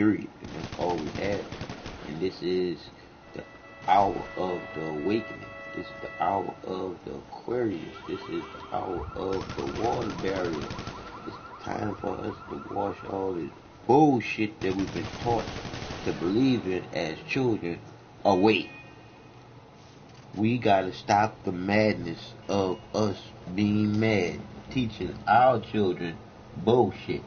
period. And that's all we have. And this is the hour of the awakening. This is the hour of the Aquarius. This is the hour of the water barrier. It's time for us to wash all this bullshit that we've been taught to believe in as children away. We gotta stop the madness of us being mad, teaching our children bullshit,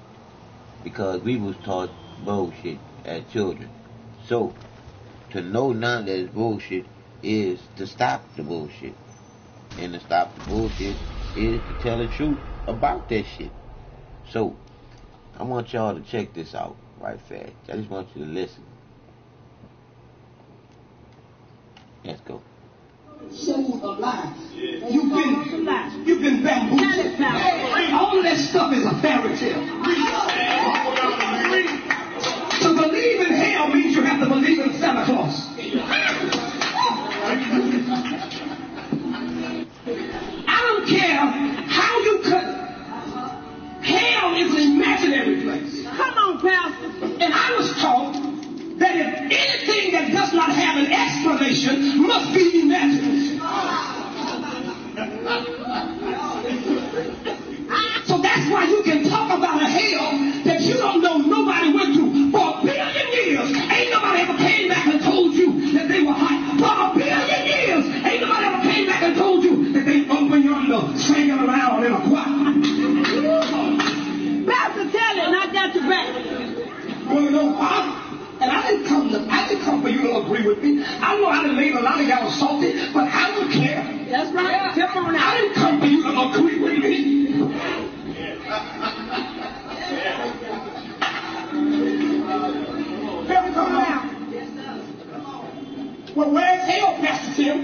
because we was taught bullshit as children. So, to know none that is bullshit is to stop the bullshit. And to stop the bullshit is to tell the truth about that shit. So, I want y'all to check this out right fast. I just want you to listen. Let's go. Soul of life. You've been bamboozled. All that stuff is a fairy tale. To believe in hell means you have to believe in Santa Claus. I don't care how you cut it. Hell is an imaginary place. Come on, Pastor. And I was taught that if anything that does not have an explanation must be imagined. So that's why you can talk about a hell that you don't know nobody went through. For a billion years, ain't nobody ever came back and told you that they were hot. For a billion years, ain't nobody ever came back and told you that they up in yonder swinging around in a choir. Pastor, tell it, and I got your back. Well, you know, and I didn't come for you to agree with me. I know I done made a lot of y'all salty, but I don't care. That's right. Tip on I out. didn't come for you to agree with me. Come on. Well, where's hell, Pastor Tim?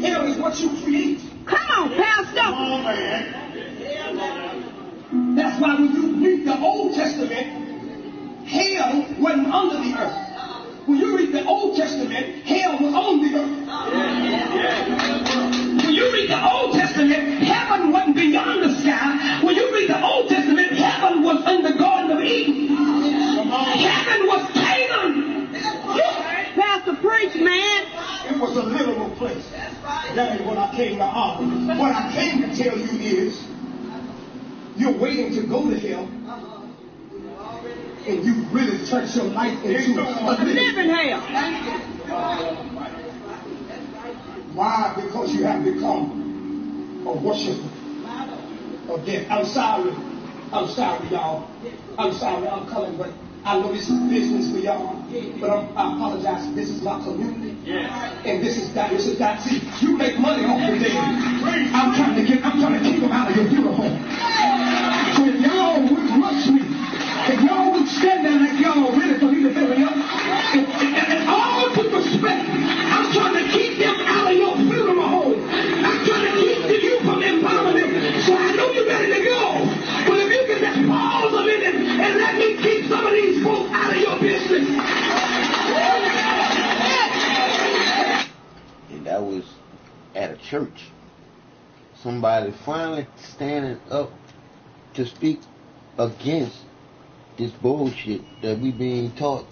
Hell is what you create. Come on, Pastor. Come on, man. That's why when you read the Old Testament, hell wasn't under the earth. When you read the Old Testament, hell was on the earth. When you read the Old Testament, heaven wasn't beyond the sky. When you read the Old Testament, heaven was in the Garden of Eden. Heaven was Canaan. Pastor, preach, man. It was a literal place. That ain't what I came to argue. What I came to tell you is, you're waiting to go to hell, and you really turned your life into a Living hell. Why? Because you have become a worshiper of death. I'm sorry, y'all. I'm sorry, I'm coming, but I know this is business for y'all, but I apologize. This is my community, and this is that. See, you make money off the dead. I'm trying to keep them out of your funeral home. So if y'all would rush me, if y'all would stand there like y'all ready for me to hurry up, and all due respect, I'm trying to keep them out of your funeral home. I'm trying to keep you from empowering them. So I know you're ready to go. But if you can just pause a minute and let me keep some of these folks out of your business. And that was at a church. Somebody finally standing up to speak against this bullshit that we being taught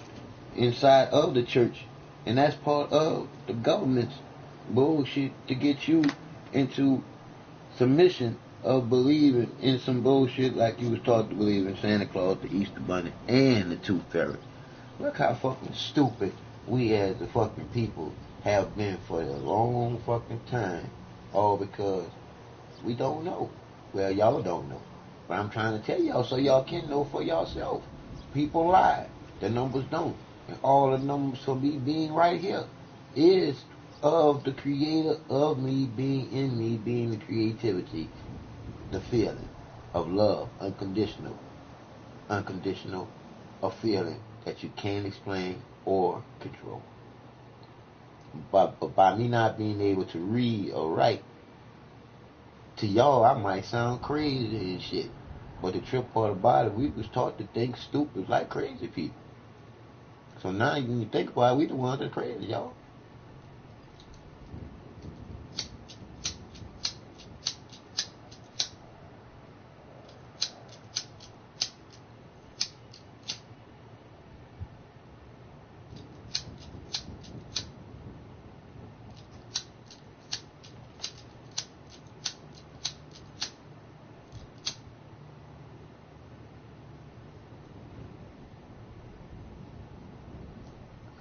inside of the church. And that's part of the government's bullshit to get you into submission of believing in some bullshit like you was taught to believe in Santa Claus, the Easter Bunny, and the Tooth Fairy. Look how fucking stupid we as the fucking people have been for a long fucking time. All because we don't know. Well, y'all don't know. But I'm trying to tell y'all so y'all can know for yourself. People lie. The numbers don't. And all the numbers for me being right here is of the creator of me being in me, being the creativity, the feeling of love, unconditional, a feeling that you can't explain or control. But by me not being able to read or write, to y'all I might sound crazy and shit. But the trip part about it, we was taught to think stupid like crazy people. So now when you think about it, we the ones that are crazy, y'all.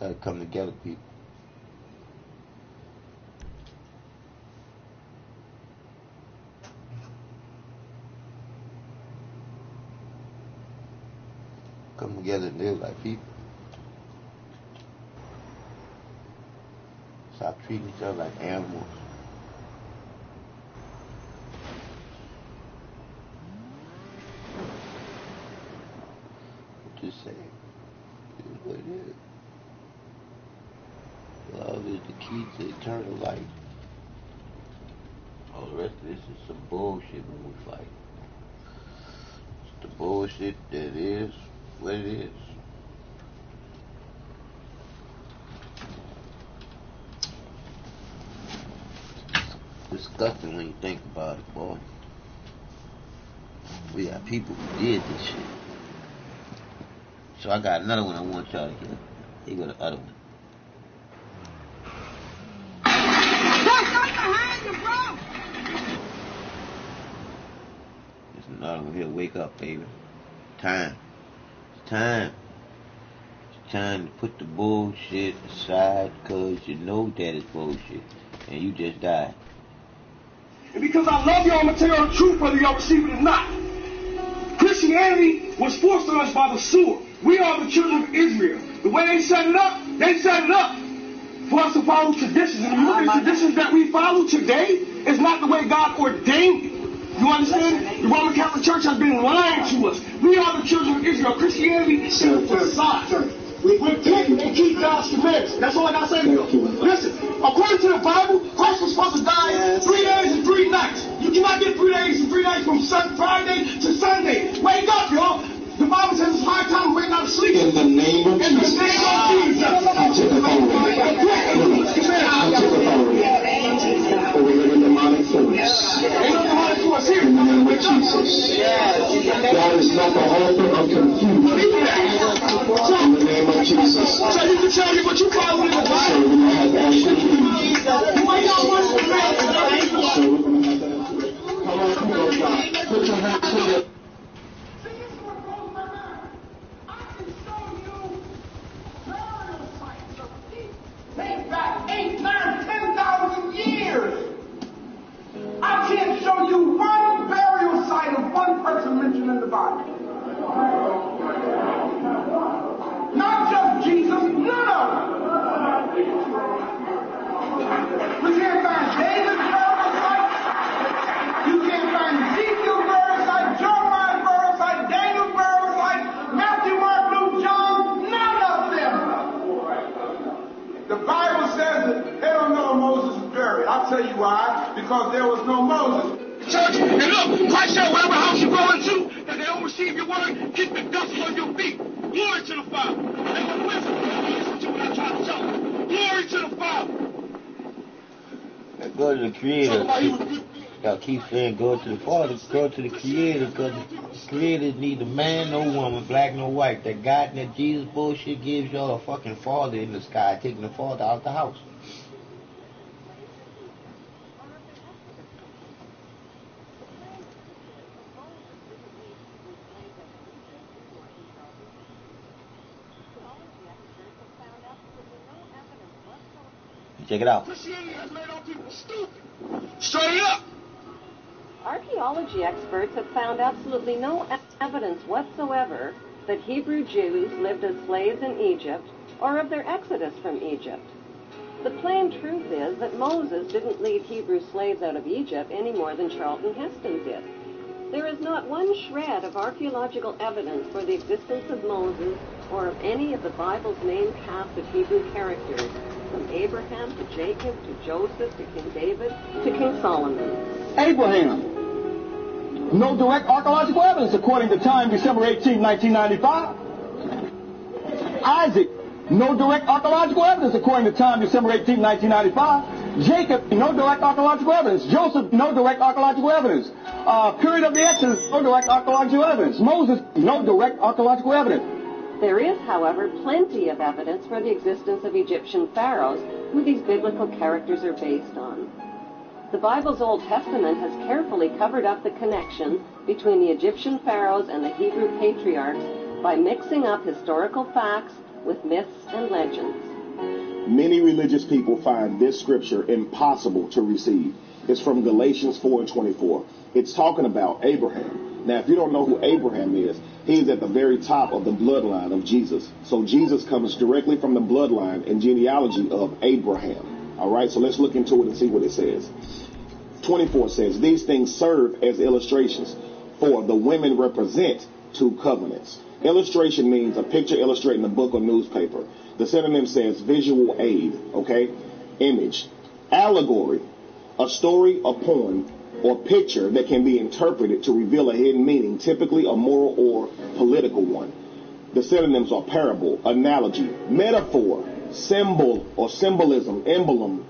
Gotta come together, people. Come together and live like people. Stop treating each other like animals. Just saying, it is what it is. Love is the key to eternal life. All the rest of this is some bullshit when we fight. It's the bullshit that is what it is. It's disgusting when you think about it, boy. We got people who did this shit. So I got another one I want y'all to hear. Here go the other one. There's another one here. Wake up, baby. Time. It's time. It's time to put the bullshit aside, because you know that it's bullshit. And you just died. And because I love y'all, I'm going to tell y'all the truth whether y'all receive it or not. Christianity was forced on us by the sword. We are the children of Israel. The way they set it up for us to follow traditions. And the traditions that we follow today is not the way God ordained it. You understand? The Roman Catholic Church has been lying to us. We are the children of Israel. Christianity is a facade. Repent and keep God's commandments. That's all I got to say to you. Listen, according to the Bible, Christ was supposed to die 3 days and 3 nights. You cannot get 3 days and 3 nights from Friday to Sunday. Wake up, y'all. The Bible says it's high time to wake up sleep. In the name of Jesus. In the name of Jesus. I took authority. I took authority. Over every demonic force. Ain't no demonic force here. In the name of Jesus. God is not the author of confusion. In the name of Jesus. So you can tell me what you follow in the Bible. So we're going to have to actually You ain't got much to say. So we're going to have to come on, God. Put your hands together. Take back 8, 9, 10,000 years. I can't show you one burial site of one person mentioned in the Bible. Not just Jesus, none of them. We can't find David's burial site. You can't find Ezekiel's burial site, Jeremiah's burial site, Daniel's burial site, Matthew, Mark, Luke, John, none of them. The Bible says that they don't know Moses was buried. I'll tell you why. Because there was no Moses. Church, and look, Christ said whatever house you go into, that they don't receive your word, keep the dust on your feet. Glory to the Father. And the wisdom, listen to what I'm trying to tell you. Glory to the Father. Go to the Creator. Y'all keep saying go to the Father, go to the Creator, because the Creator neither man nor woman, black nor white. That God and that Jesus bullshit gives y'all a fucking father in the sky, taking the father out the house. Check it out. Christianity has made our people stupid. Straight up. Archaeology experts have found absolutely no evidence whatsoever that Hebrew Jews lived as slaves in Egypt or of their exodus from Egypt. The plain truth is that Moses didn't lead Hebrew slaves out of Egypt any more than Charlton Heston did. There is not one shred of archaeological evidence for the existence of Moses or of any of the Bible's main cast of Hebrew characters, from Abraham to Jacob to Joseph to King David to King Solomon. Abraham. No direct archaeological evidence according to Time, December 18, 1995. Isaac. No direct archaeological evidence according to Time, December 18, 1995. Jacob. No direct archaeological evidence. Joseph. No direct archaeological evidence. Period of the Exodus. No direct archaeological evidence. Moses. No direct archaeological evidence. There is, however, plenty of evidence for the existence of Egyptian pharaohs who these biblical characters are based on. The Bible's Old Testament has carefully covered up the connection between the Egyptian pharaohs and the Hebrew patriarchs by mixing up historical facts with myths and legends. Many religious people find this scripture impossible to receive. It's from Galatians 4:24. It's talking about Abraham. Now, if you don't know who Abraham is, he is at the very top of the bloodline of Jesus. So Jesus comes directly from the bloodline and genealogy of Abraham. All right, so let's look into it and see what it says. 24 says, these things serve as illustrations, for the women represent two covenants. Illustration means a picture illustrating a book or newspaper. The synonym says visual aid, okay? Image. Allegory, a story, a poem, or picture that can be interpreted to reveal a hidden meaning, typically a moral or political one. The synonyms are parable, analogy, metaphor, symbol or symbolism, emblem.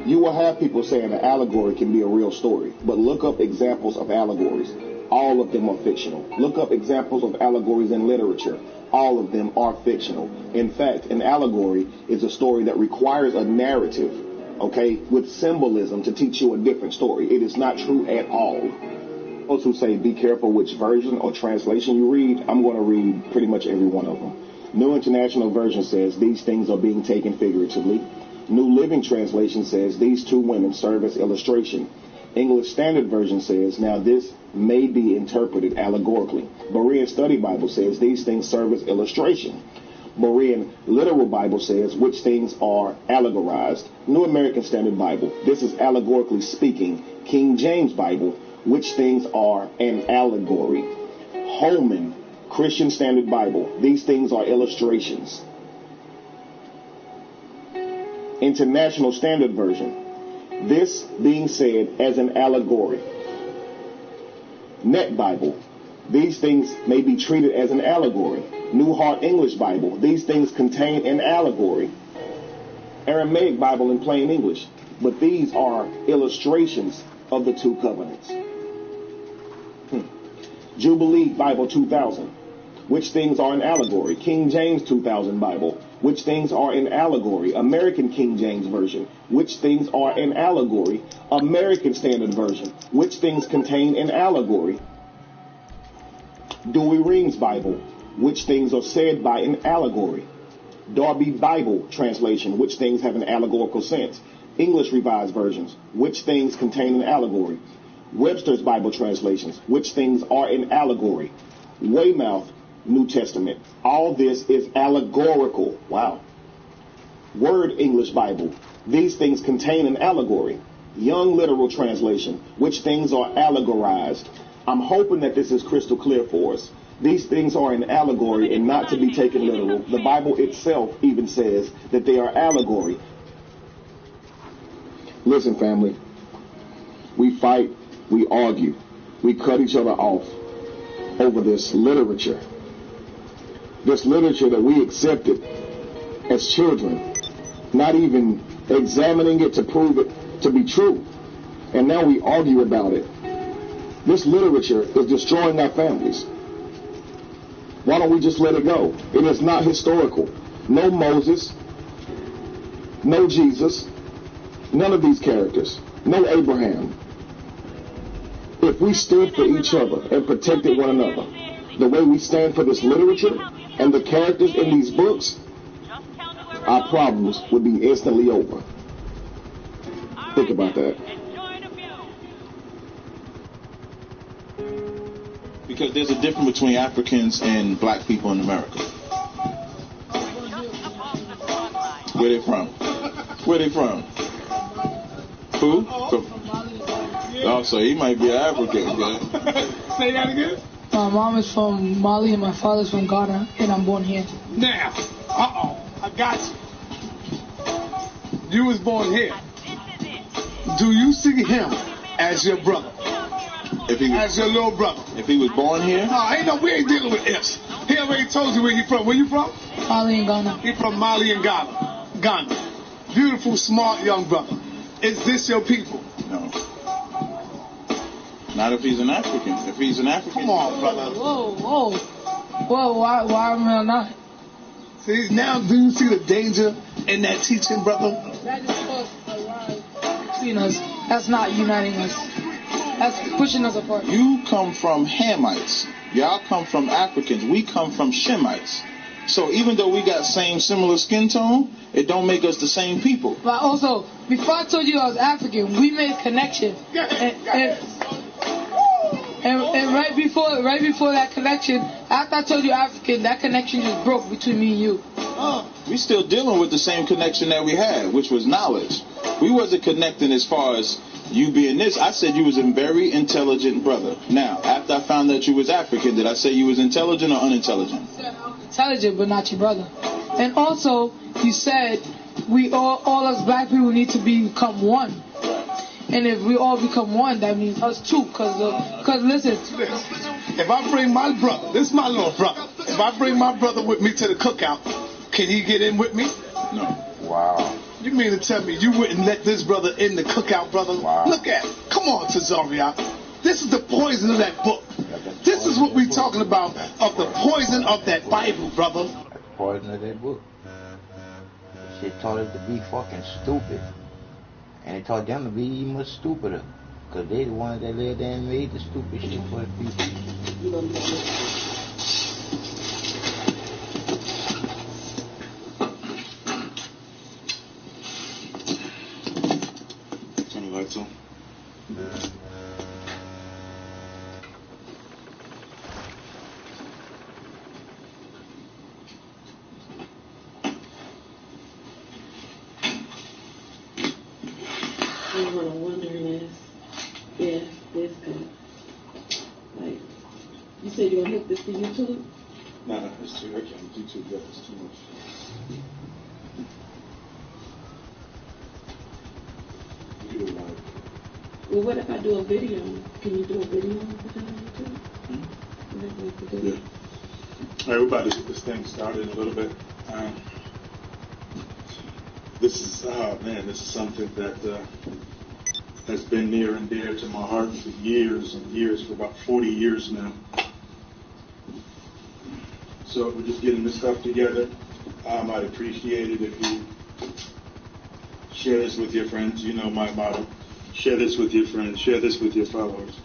You will have people saying an allegory can be a real story, but look up examples of allegories. All of them are fictional. Look up examples of allegories in literature. All of them are fictional. In fact, an allegory is a story that requires a narrative, okay, with symbolism to teach you a different story. It is not true at all. Those who say be careful which version or translation you read, I'm going to read pretty much every one of them. New International Version says these things are being taken figuratively. New Living Translation says these two women serve as illustration. English Standard Version says, now this may be interpreted allegorically. Berean Study Bible says these things serve as illustration. Berean Literal Bible says which things are allegorized. New American Standard Bible, this is allegorically speaking. King James Bible, which things are an allegory. Holman Christian Standard Bible, these things are illustrations. International Standard Version, this being said as an allegory. Net Bible, these things may be treated as an allegory. New Heart English Bible, these things contain an allegory. Aramaic Bible in plain English, but these are illustrations of the two covenants. Jubilee Bible 2000, which things are an allegory. King James 2000 Bible, which things are an allegory. American King James Version, which things are an allegory. American Standard Version, which things contain an allegory. Dewey Ring's Bible, which things are said by an allegory. Darby Bible translation, which things have an allegorical sense. English Revised Versions, which things contain an allegory. Webster's Bible translations, which things are an allegory. Weymouth New Testament, all this is allegorical. Wow. Word English Bible, these things contain an allegory. Young Literal Translation, which things are allegorized. I'm hoping that this is crystal clear for us. These things are an allegory and not to be taken literal. The Bible itself even says that they are allegory. Listen, family, we fight, we argue, we cut each other off over this literature. This literature that we accepted as children, not even examining it to prove it to be true. And now we argue about it. This literature is destroying our families. Why don't we just let it go? It is not historical. No Moses, no Jesus, none of these characters, no Abraham. If we stood for each other and protected one another, the way we stand for this literature and the characters in these books, our problems would be instantly over. Think about that. Because there's a difference between Africans and black people in America. Where they from? Where they from? Who? Oh, so he might be an African. Say that again? My mom is from Mali and my father's from Ghana, and I'm born here. Now, I got you. You was born here. Do you see him as your brother? If he was, as your little brother? If he was born here? No, we ain't dealing with ifs. He already told you where he from. Where you from? Mali and Ghana. He from Mali and Ghana. Beautiful, smart young brother. Is this your people? No. Not if he's an African. If he's an African. Come on, brother. Whoa. Why am I not? See, now do you see the danger in that teaching, brother? That is called a rise between us. That's not uniting us. That's pushing us apart. You come from Hamites. Y'all come from Africans. We come from Shemites. So even though we got similar skin tone, it don't make us the same people. But also, before I told you I was African, we made a connection. And right before that connection, after I told you African, that connection just broke between me and you. We still dealing with the same connection that we had, which was knowledge. We wasn't connecting as far as you being this. I said you was a very intelligent brother. Now, after I found that you was African, did I say you was intelligent or unintelligent? Intelligent, but not your brother. And also, you said we all us black people need to become one. And if we all become one, that means us too. Cause listen, if I bring my brother, this is my little brother. If I bring my brother with me to the cookout, can he get in with me? No. Wow. You mean to tell me you wouldn't let this brother in the cookout, brother? Wow. Look at it. Come on, Cesaria. This is the poison of that book. This is what we're talking about, of the poison of that Bible, brother. That's the poison of that book. That shit taught us to be fucking stupid. And it taught them to be even much stupider. Because they the ones that lived there and made the stupid shit for the people. Turn the lights on. What I'm wondering is, yeah, this good. Like, you said you're gonna hook this to YouTube? No, it's too. I can't do too good. It's too much. You do it live. Well, what if I do a video? Can you do a video and put that on YouTube? Yeah. All right, we're about to get this thing started in a little bit. This is something that has been near and dear to my heart for years and years, for about 40 years now. So we're just getting this stuff together. I'd appreciate it if you share this with your friends. You know my motto. Share this with your friends. Share this with your followers.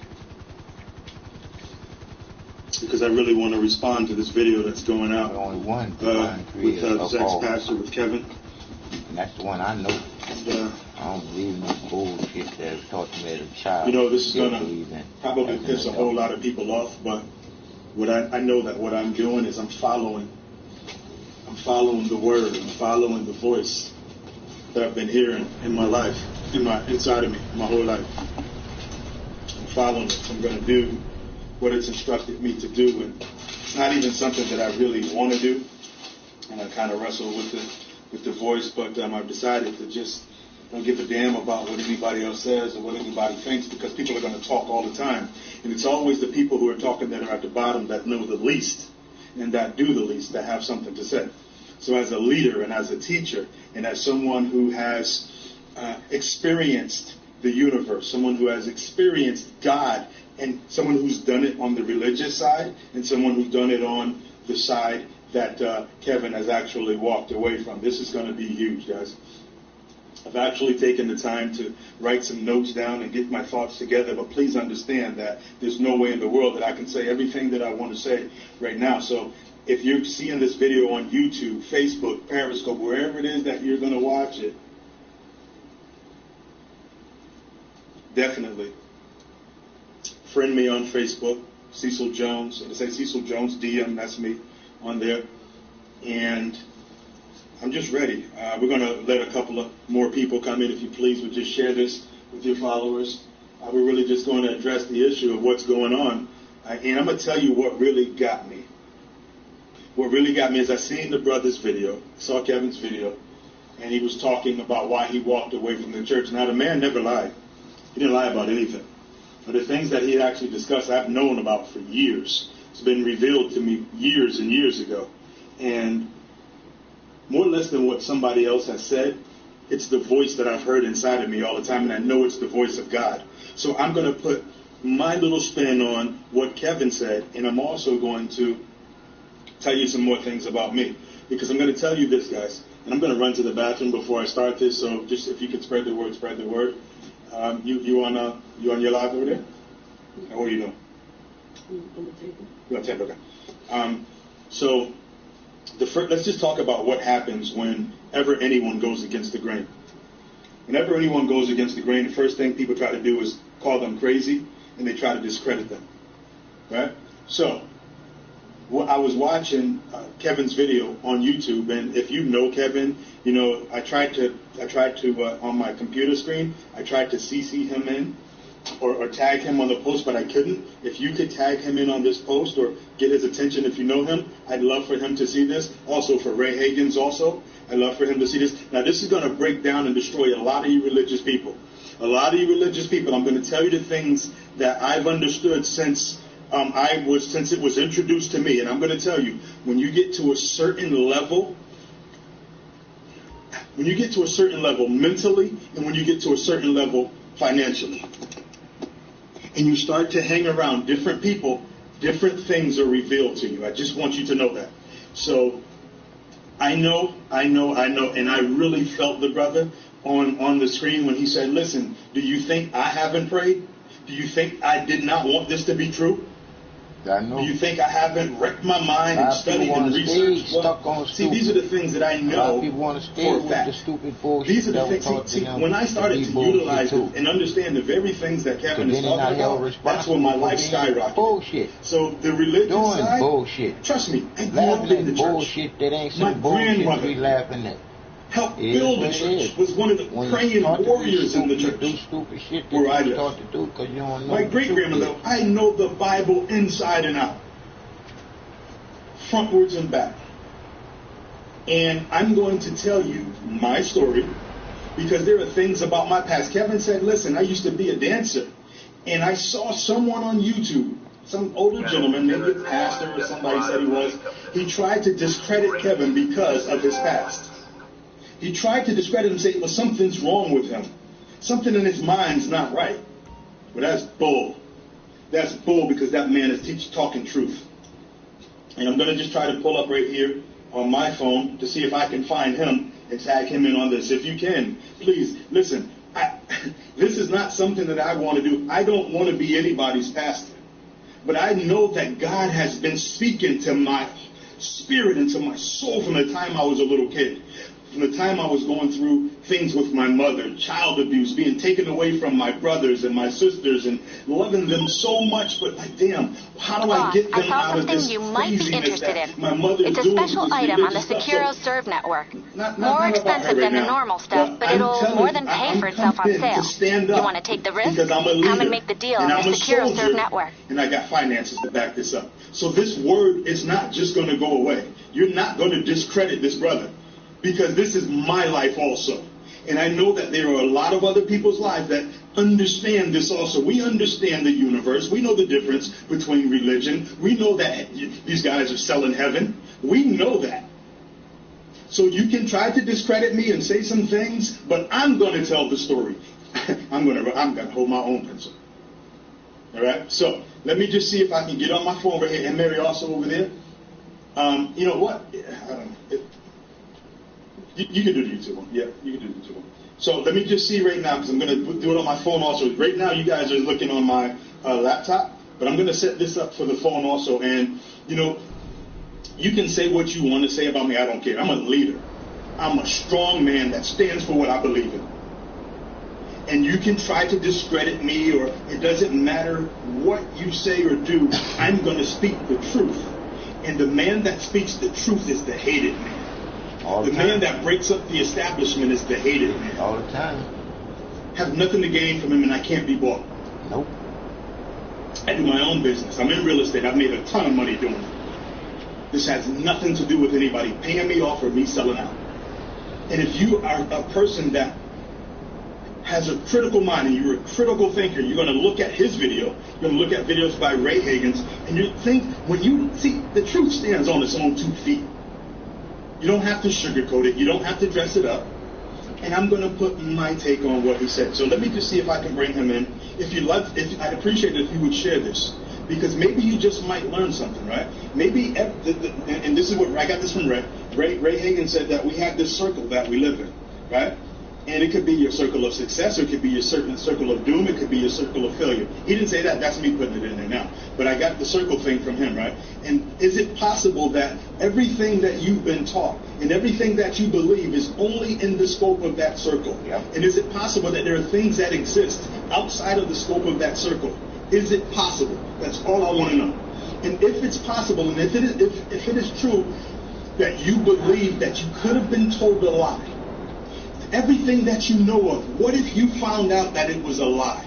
Because I really want to respond to this video that's going out Only one with Zach's pastor, with Kevin. And that's the one I know. Yeah. I don't believe in this bullshit that was taught to me as a child. You know, this is going to probably piss a whole lot of people off, but what I know that what I'm doing is I'm following the word, I'm following the voice that I've been hearing in my life, inside of me, my whole life. I'm following it. I'm going to do what it's instructed me to do, and it's not even something that I really want to do, and I kind of wrestle with the voice, but I've decided to just don't give a damn about what anybody else says or what anybody thinks, because people are going to talk all the time, and it's always the people who are talking that are at the bottom that know the least and that do the least that have something to say. So as a leader and as a teacher and as someone who has experienced the universe, someone who has experienced God, and someone who's done it on the religious side and someone who's done it on the side that Kevin has actually walked away from, this is going to be huge, guys. I've actually taken the time to write some notes down and get my thoughts together, but please understand that there's no way in the world that I can say everything that I want to say right now. So if you're seeing this video on YouTube, Facebook, Periscope, wherever it is that you're going to watch it, definitely friend me on Facebook, Cecil Jones. It'll say Cecil Jones DM, that's me on there. And I'm just ready. We're going to let a couple of more people come in. If you please would just share this with your followers. We're really just going to address the issue of what's going on. And I'm going to tell you what really got me. What really got me is I seen the brother's video, saw Kevin's video, and he was talking about why he walked away from the church. Now, the man never lied. He didn't lie about anything. But the things that he had actually discussed, I've known about for years. It's been revealed to me years and years ago. And more or less than what somebody else has said, it's the voice that I've heard inside of me all the time, and I know it's the voice of God. So I'm going to put my little spin on what Kevin said, and I'm also going to tell you some more things about me. Because I'm going to tell you this, guys, and I'm going to run to the bathroom before I start this, so just if you could spread the word, spread the word. You on your live over there? Mm-hmm. What are you doing? On the table. You're on the table, okay. So let's just talk about what happens whenever anyone goes against the grain. Whenever anyone goes against the grain, the first thing people try to do is call them crazy, and they try to discredit them, right? So, I was watching Kevin's video on YouTube, and if you know Kevin, you know I tried to on my computer screen, I tried to CC him in or tag him on the post, but I couldn't. If you could tag him in on this post or get his attention if you know him, I'd love for him to see this. Also for Ray Hagins also, I'd love for him to see this. Now this is going to break down and destroy a lot of you religious people. A lot of you religious people, I'm going to tell you the things that I've understood since it was introduced to me. And I'm going to tell you, when you get to a certain level mentally, and when you get to a certain level financially, and you start to hang around different people, different things are revealed to you. I just want you to know that. So I know, and I really felt the brother on the screen when he said, listen, do you think I haven't prayed? Do you think I did not want this to be true? I know. Do you think I haven't wrecked my mind and studied and researched? Well, see, these are the things that I know for a fact. These are the things. See, when I started to utilize it and understand the very things that Kevin is talking about, that's when my life skyrocketed. Bullshit. So the religious side, bullshit. Trust me, I grew up in the church. Bullshit that ain't some bullshit we laughing at. Helped build the church, was one of the praying warriors in the church where I live. My great-grandmother, I know the Bible inside and out, frontwards and back. And I'm going to tell you my story because there are things about my past. Kevin said, listen, I used to be a dancer, and I saw someone on YouTube, some older gentleman, maybe a pastor or somebody said he was, he tried to discredit Kevin because of his past. He tried to discredit him and say, well, something's wrong with him. Something in his mind's not right. Well, that's bull. That's bull because that man is talking truth. And I'm going to just try to pull up right here on my phone to see if I can find him and tag him in on this. If you can, please, listen. This is not something that I want to do. I don't want to be anybody's pastor. But I know that God has been speaking to my spirit and to my soul from the time I was a little kid. From the time I was going through things with my mother, child abuse, being taken away from my brothers and my sisters and loving them so much, but like, damn, how do I get them out of this craziness that my mother is doing? It's a special item on the Securo Serve network. More expensive than the normal stuff, but it'll more than pay for itself on sale. You want to take the risk? Come and make the deal on the Securo Serve network. And I got finances to back this up. So this word is not just going to go away. You're not going to discredit this brother. Because this is my life also. And I know that there are a lot of other people's lives that understand this also. We understand the universe. We know the difference between religion. We know that these guys are selling heaven. We know that. So you can try to discredit me and say some things, but I'm going to tell the story. I'm going to hold my own pencil. All right? So let me just see if I can get on my phone right here. And Mary also over there. You know what? You can do the YouTube one. Yeah, you can do the YouTube one. So let me just see right now, because I'm going to do it on my phone also. Right now, you guys are looking on my laptop, but I'm going to set this up for the phone also. And, you know, you can say what you want to say about me. I don't care. I'm a leader. I'm a strong man that stands for what I believe in. And you can try to discredit me, or it doesn't matter what you say or do. I'm going to speak the truth. And the man that speaks the truth is the hated man. The man that breaks up the establishment is the hated man. All the time. Have nothing to gain from him, and I can't be bought. Nope. I do my own business. I'm in real estate. I've made a ton of money doing it. This has nothing to do with anybody paying me off or me selling out. And if you are a person that has a critical mind and you're a critical thinker, you're going to look at his video. You're going to look at videos by Ray Hagins, and you think, when you see, the truth stands on its own 2 feet. You don't have to sugarcoat it. You don't have to dress it up. And I'm going to put my take on what he said. So let me just see if I can bring him in. I'd appreciate it if you would share this, because maybe you just might learn something, right? Maybe, and this is what I got this from Ray. Ray Hagins said that we have this circle that we live in, right? And it could be your circle of success, or it could be your certain circle of doom, it could be your circle of failure. He didn't say that, that's me putting it in there now. But I got the circle thing from him, right? And is it possible that everything that you've been taught and everything that you believe is only in the scope of that circle? Yep. And is it possible that there are things that exist outside of the scope of that circle? Is it possible? That's all I want to know. And if it's possible, and if it is true that you believe that you could have been told a lie, everything that you know of, what if you found out that it was a lie?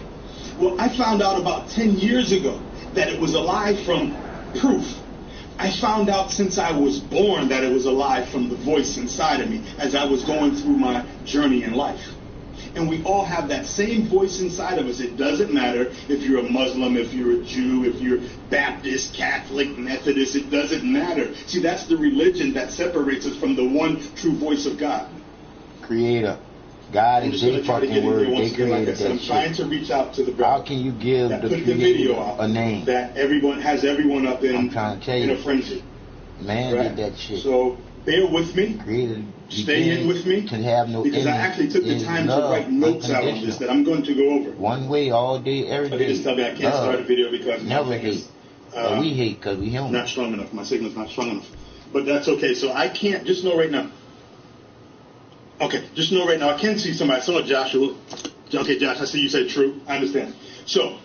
Well, I found out about 10 years ago that it was a lie from proof. I found out since I was born that it was a lie from the voice inside of me as I was going through my journey in life. And we all have that same voice inside of us. It doesn't matter if you're a Muslim, if you're a Jew, if you're Baptist, Catholic, Methodist, it doesn't matter. See, that's the religion that separates us from the one true voice of God. Creator. God is their fucking word. They created that I'm trying to reach out to the brother. How can you give the video out a name? That everyone has everyone up in, I'm trying to tell you, in a frenzy. Man did that shit. So bear with me. Stay in with me. To have no because I actually took the time to write notes out on this that I'm going to go over. One way, all day, every day. They just tell me I can't start a video because never hate. We hate because we human. Not strong enough. My signal's not strong enough. But that's okay. So I can't. Just know right now. Okay, just know right now, I can see somebody. I saw Joshua. Okay, Josh, I see you say true. I understand. So,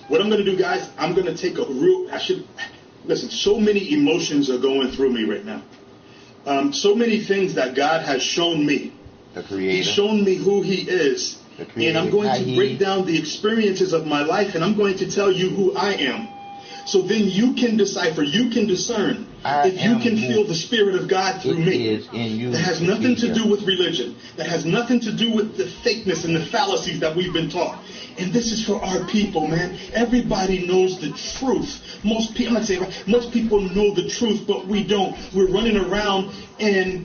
what I'm going to do, guys, I'm going to take a real, listen, so many emotions are going through me right now. So many things that God has shown me. The Creator. He's shown me who He is. And I'm going to break down the experiences of my life, and I'm going to tell you who I am. So then you can decipher, you can discern if you can feel the Spirit of God through me. That has nothing to do with religion. That has nothing to do with the fakeness and the fallacies that we've been taught. And this is for our people, man. Everybody knows the truth. Most people, I'm not saying most people know the truth, but we don't. We're running around and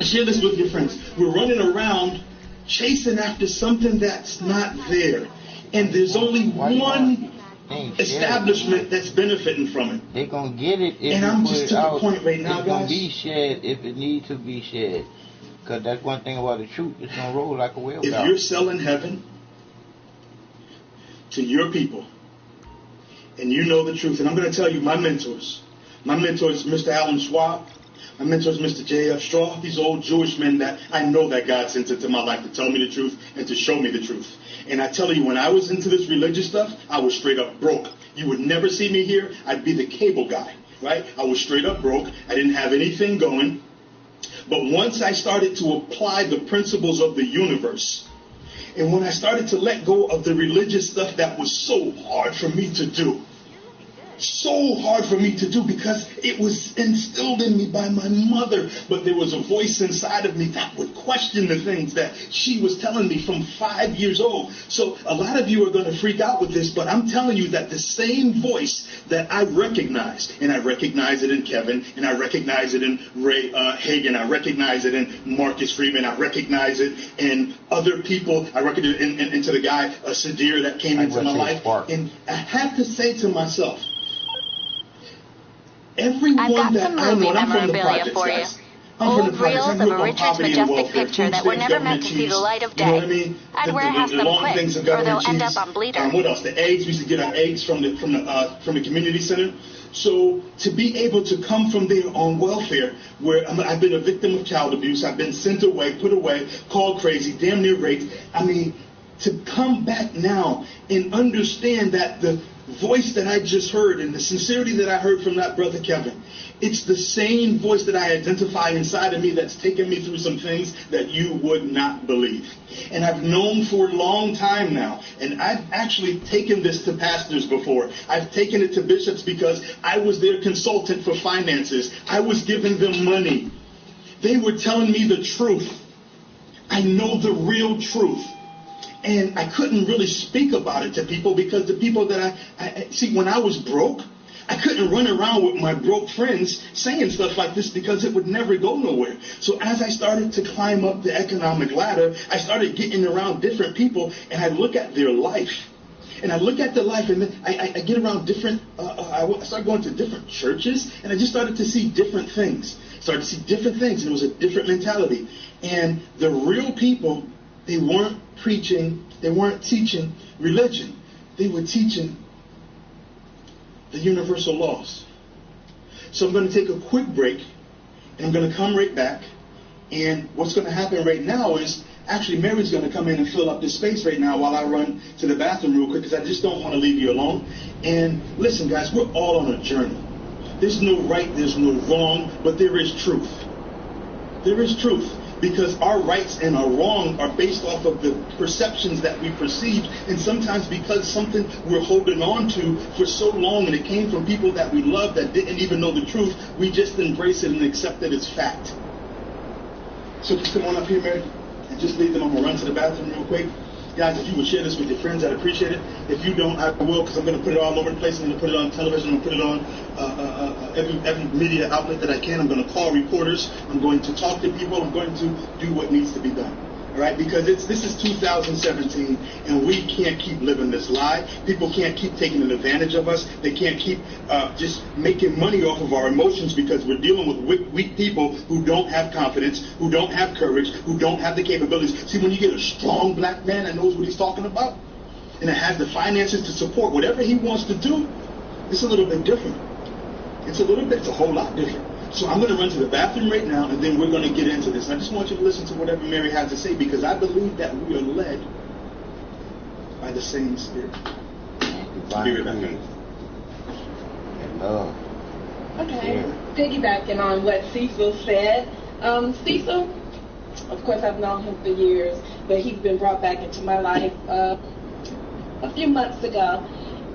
share this with your friends. We're running around chasing after something that's not there. And there's only one establishment that's benefiting from it. They're going to get it if and I'm just to the point right now, it's going to be shared if it needs to be shared. Because that's one thing about the truth. It's going to roll like a whale. If you're selling heaven to your people, and you know the truth, and I'm going to tell you my mentors. My mentor is Mr. Alan Schwab. My mentor is Mr. J.F. Straw. These old Jewish men that I know that God sent into my life to tell me the truth and to show me the truth. And I tell you, when I was into this religious stuff, I was straight up broke. You would never see me here. I'd be the cable guy, right? I was straight up broke. I didn't have anything going. But once I started to apply the principles of the universe, and when I started to let go of the religious stuff that was so hard for me to do, because it was instilled in me by my mother, but there was a voice inside of me that would question the things that she was telling me from 5 years old. So a lot of you are going to freak out with this, but I'm telling you that the same voice that I recognize, and I recognize it in Kevin, and I recognize it in Ray Hagen, I recognize it in Marcus Freeman, I recognize it in other people, I recognize it into the guy, Sadir, that came into my life, and I had to say to myself, everyone I've got some movie memorabilia for you. Old reels of a Richard's Majestic picture that were never meant to see the light of day. You know what I mean? I'd warehouse them quick, or they'll end up on Bleeder. What else? The eggs. We used to get our eggs from the community center. So to be able to come from there on welfare, where I've been a victim of child abuse, I've been sent away, put away, called crazy, damn near raped. I mean, to come back now and understand that the voice that I just heard and the sincerity that I heard from that brother Kevin, it's the same voice that I identify inside of me that's taken me through some things that you would not believe. And I've known for a long time now, and I've actually taken this to pastors before. I've taken it to bishops because I was their consultant for finances. I was giving them money. They were telling me the truth. I know the real truth. And I couldn't really speak about it to people because the people that I see, when I was broke, I couldn't run around with my broke friends saying stuff like this because it would never go nowhere. So as I started to climb up the economic ladder, I started getting around different people, and I look at their life. And I look at the life, and then I get around different, I started going to different churches, and I just started to see different things. And it was a different mentality. And the real people, they weren't preaching, they weren't teaching religion. They were teaching the universal laws. So I'm going to take a quick break, and I'm going to come right back. And what's going to happen right now is, actually, Mary's going to come in and fill up this space right now while I run to the bathroom real quick, because I just don't want to leave you alone. And listen, guys, we're all on a journey. There's no right, there's no wrong, but there is truth. There is truth, because our rights and our wrong are based off of the perceptions that we perceive, and sometimes because something we're holding on to for so long, and it came from people that we love that didn't even know the truth, we just embrace it and accept it as fact. So just come on up here, Mary, and just leave them. I'm going to run to the bathroom real quick. Guys, if you would share this with your friends, I'd appreciate it. If you don't, I will, because I'm going to put it all over the place. I'm going to put it on television. I'm going to put it on every media outlet that I can. I'm going to call reporters. I'm going to talk to people. I'm going to do what needs to be done. All right? Because this is 2017, and we can't keep living this lie. People can't keep taking advantage of us. They can't keep just making money off of our emotions, because we're dealing with weak people who don't have confidence, who don't have courage, who don't have the capabilities. See, when you get a strong black man that knows what he's talking about, and that has the finances to support whatever he wants to do, it's a little bit different. It's a whole lot different. So I'm going to run to the bathroom right now, and then we're going to get into this. I just want you to listen to whatever Mary has to say, because I believe that we are led by the same Spirit. I'll be right back. Okay, piggybacking on what Cecil said. Cecil, of course, I've known him for years, but he's been brought back into my life a few months ago,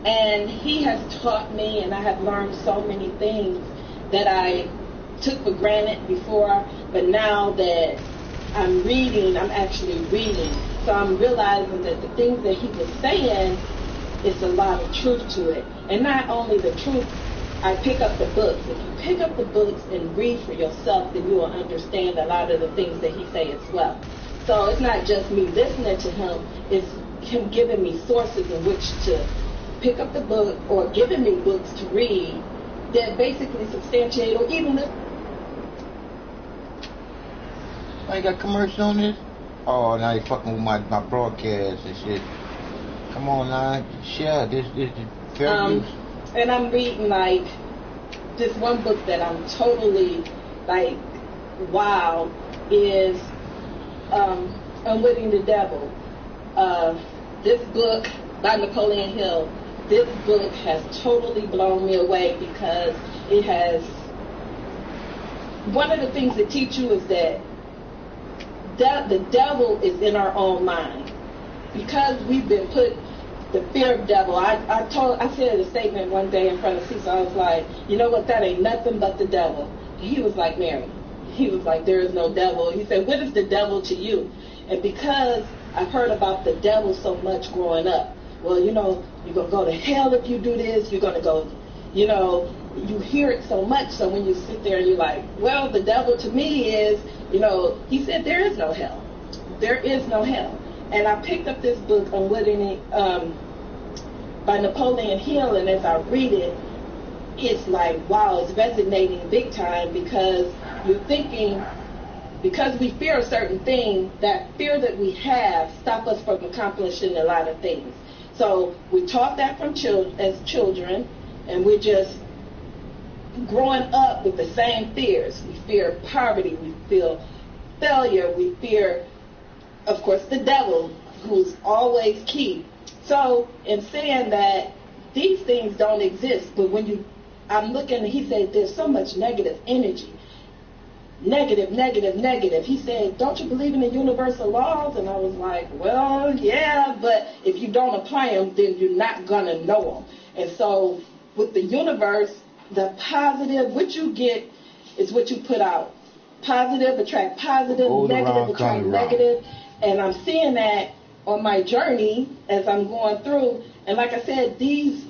and he has taught me, and I have learned so many things that I took for granted before, but now that I'm reading, I'm actually reading. So I'm realizing that the things that he was saying, it's a lot of truth to it. And not only the truth, I pick up the books. If you pick up the books and read for yourself, then you will understand a lot of the things that he say as well. So it's not just me listening to him, it's him giving me sources in which to pick up the book, or giving me books to read that basically substantiate, or even I ain't got commercial on this? Oh, now you fucking with my broadcast and shit. Come on now, share this fair use. And I'm reading like this one book that I'm totally like, wow, is Unwitting the Devil. This book by Napoleon Hill. This book has totally blown me away, because it has, one of the things it teach you is that the devil is in our own mind. Because we've been put, the fear of devil, I said a statement one day in front of Cecil. I was like, you know what, that ain't nothing but the devil. He was like, Mary, he was like, there is no devil. He said, what is the devil to you? And because I've heard about the devil so much growing up, well, you know, you're going to go to hell if you do this, you're going to go, you know, you hear it so much, so when you sit there and you're like, well, the devil to me is, you know, he said there is no hell. There is no hell. And I picked up this book, Unwitting, by Napoleon Hill, and as I read it, it's like, wow, it's resonating big time, because you're thinking, because we fear a certain thing, that fear that we have stop us from accomplishing a lot of things. So we taught that from as children, and we're just growing up with the same fears. We fear poverty, we fear failure, we fear, of course, the devil, who's always key. So in saying that these things don't exist, but when I'm looking, he said there's so much negative energy. Negative. He said, don't you believe in the universal laws? And I was like, well, yeah, but if you don't apply them, then you're not going to know them. And so with the universe, the positive, what you get is what you put out. Positive attract positive, negative attract negative. And I'm seeing that on my journey as I'm going through. And like I said, these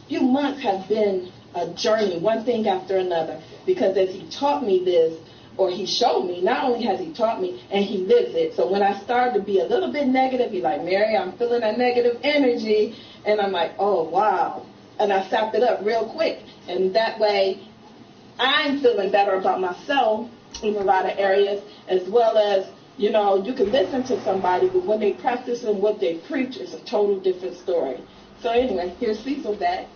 few months have been a journey, one thing after another. Because as he taught me this, or he showed me. Not only has he taught me, and he lives it. So when I started to be a little bit negative, he's like, Mary, I'm feeling that negative energy. And I'm like, oh, wow. And I sapped it up real quick. And that way, I'm feeling better about myself in a lot of areas, as well as, you know, you can listen to somebody, but when they practice and what they preach, it's a total different story. So anyway, here's Cecil back.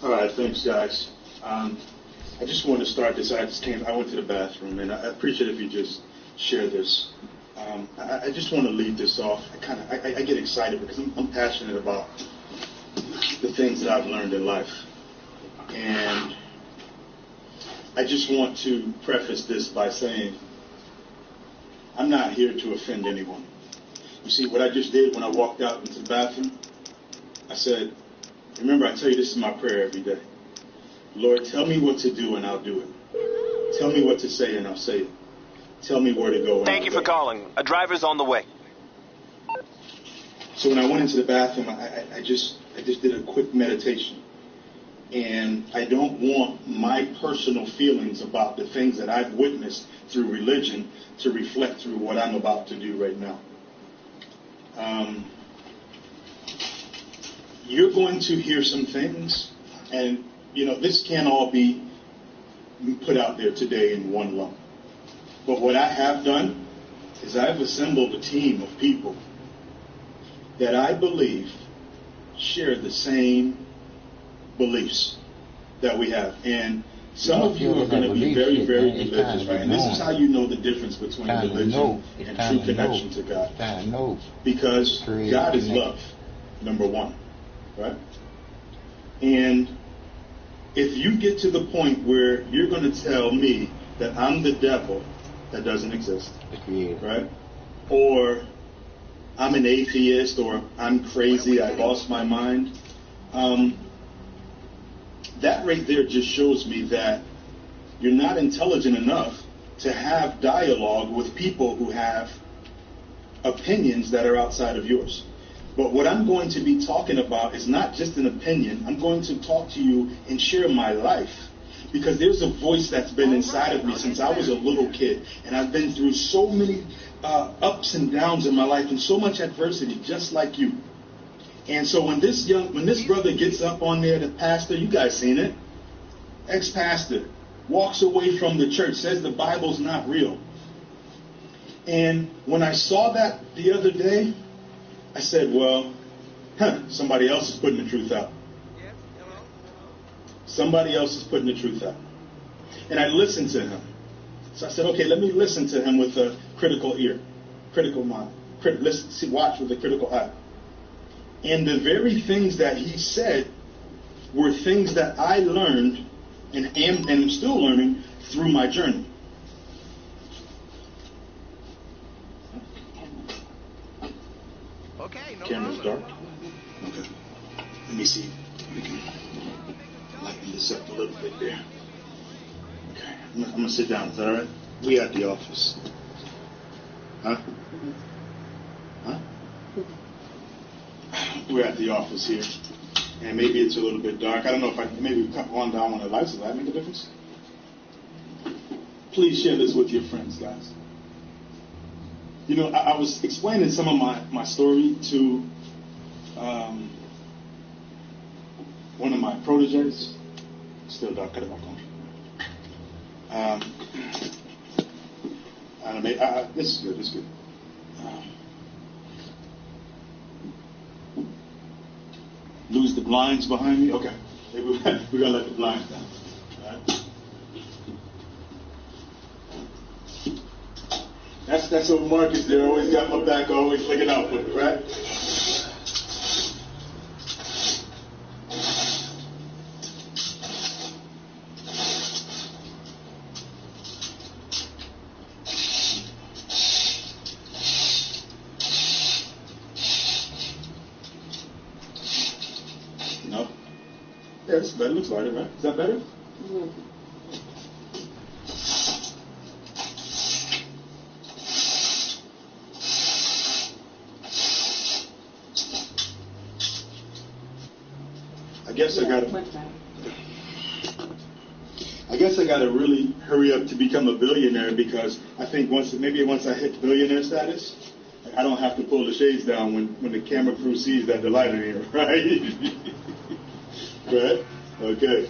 All right, thanks, guys. I just want to start this. I went to the bathroom, and I appreciate if you just share this. I just want to lead this off. I get excited because I'm passionate about the things that I've learned in life. And I just want to preface this by saying I'm not here to offend anyone. You see, what I just did when I walked out into the bathroom, I said, remember, I tell you this is my prayer every day. Lord, tell me what to do and I'll do it. Tell me what to say and I'll say it. Tell me where to go. Thank you for calling. A driver's on the way. So when I went into the bathroom, I just did a quick meditation. And I don't want my personal feelings about the things that I've witnessed through religion to reflect through what I'm about to do right now. You're going to hear some things, and, you know, this can't all be put out there today in one lump. But what I have done is I've assembled a team of people that I believe share the same beliefs that we have. And some of you are going to be very, very religious, right? And this is how you know the difference between religion and true connection to God. Because God is love, number one, right? And if you get to the point where you're going to tell me that I'm the devil, that doesn't exist, right? Or I'm an atheist, or I'm crazy, I lost my mind. That right there just shows me that you're not intelligent enough to have dialogue with people who have opinions that are outside of yours. But what I'm going to be talking about is not just an opinion. I'm going to talk to you and share my life. Because there's a voice that's been inside of me since I was a little kid. And I've been through so many ups and downs in my life and so much adversity, just like you. And so when this brother gets up on there, the pastor, you guys seen it, ex-pastor, walks away from the church, says the Bible's not real. And when I saw that the other day, I said, well, somebody else is putting the truth out. Somebody else is putting the truth out. And I listened to him. So I said, okay, let me listen to him with a critical ear, critical mind. Watch with a critical eye. And the very things that he said were things that I learned and am still learning through my journey. Okay, no Camera's dark. problem. Okay. Let me see. We can lighten this up a little bit there. Okay. I'm going to sit down. Is that all right? We at the office. Huh? Huh? We're at the office here. And maybe it's a little bit dark. I don't know if maybe cut one down on the lights. Does that make a difference? Please share this with your friends, guys. You know, I was explaining some of my story to one of my proteges. Still dark, cut it back on. This is good, this is good. Lose the blinds behind me? Okay. We're going to let the blinds down. All right. That's what Marcus there, always got my back, always looking out for me, right? No? Yeah, this is better. Looks lighter, right? Is that better? Mm-hmm. I I guess I got to really hurry up to become a billionaire, because I think once I hit billionaire status, I don't have to pull the shades down when the camera crew sees that the light in here, right? Right? Okay.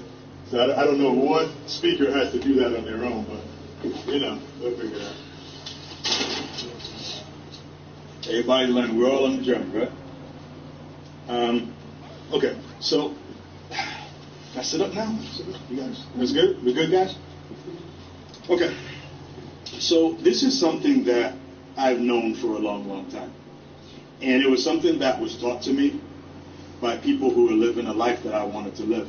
So I don't know what speaker has to do that on their own, but, we'll figure it out. Everybody's learning. We're all on the journey, right? Okay. So, I sit up now? You guys, that's good? We good, guys? Okay. So, this is something that I've known for a long, long time. And it was something that was taught to me by people who were living a life that I wanted to live.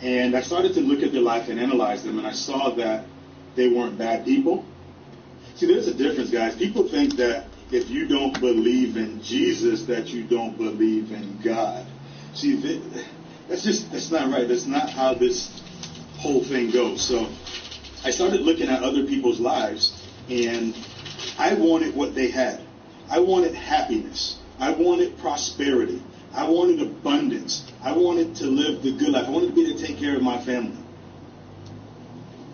And I started to look at their life and analyze them, and I saw that they weren't bad people. See, there's a difference, guys. People think that if you don't believe in Jesus, that you don't believe in God. See, that's not right. That's not how this whole thing goes. So I started looking at other people's lives, and I wanted what they had. I wanted happiness. I wanted prosperity. I wanted abundance. I wanted to live the good life. I wanted to be able to take care of my family.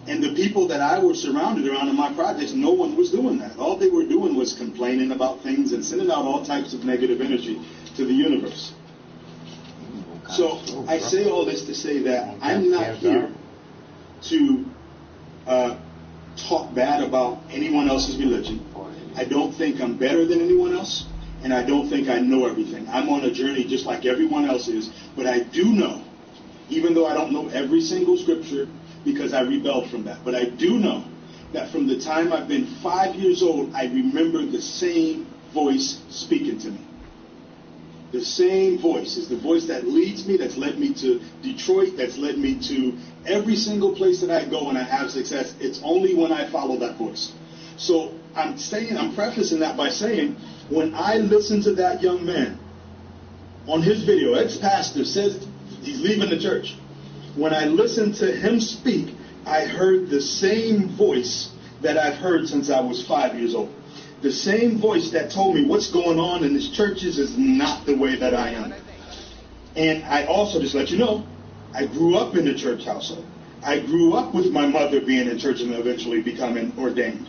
And the people that I was surrounded around in my projects, no one was doing that. All they were doing was complaining about things and sending out all types of negative energy to the universe. So I say all this to say that I'm not here to talk bad about anyone else's religion. I don't think I'm better than anyone else, and I don't think I know everything. I'm on a journey just like everyone else is, but I do know, even though I don't know every single scripture because I rebelled from that, but I do know that from the time I've been 5 years old, I remember the same voice speaking to me. The same voice is the voice that leads me, that's led me to Detroit, that's led me to every single place that I go and I have success. It's only when I follow that voice. So I'm prefacing that by saying, when I listen to that young man on his video, ex-pastor says he's leaving the church. When I listened to him speak, I heard the same voice that I've heard since I was 5 years old. The same voice that told me what's going on in these churches is not the way that I am. And I also, just let you know, I grew up in the church household. I grew up with my mother being in church and eventually becoming ordained.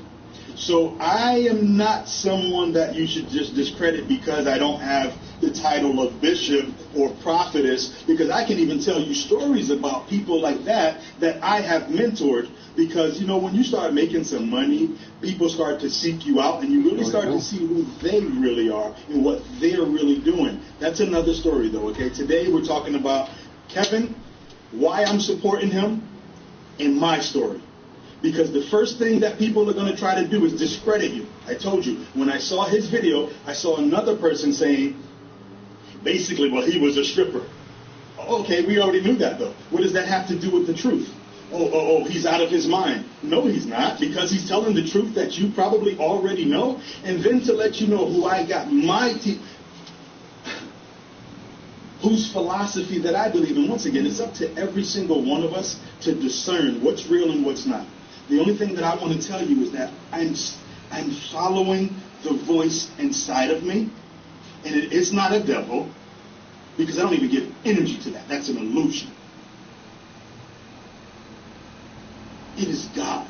So I am not someone that you should just discredit because I don't have the title of bishop or prophetess, because I can even tell you stories about people like that I have mentored, because, when you start making some money, people start to seek you out and you really start to see who they really are and what they're really doing. That's another story though, okay? Today we're talking about Kevin, why I'm supporting him, and my story. Because the first thing that people are going to try to do is discredit you. I told you, when I saw his video, I saw another person saying, basically, well, he was a stripper. Okay, we already knew that, though. What does that have to do with the truth? Oh, he's out of his mind. No, he's not, because he's telling the truth that you probably already know. And then to let you know who I got whose philosophy that I believe in. Once again, it's up to every single one of us to discern what's real and what's not. The only thing that I want to tell you is that I'm following the voice inside of me, and it is not a devil, because I don't even give energy to that. That's an illusion. It is God,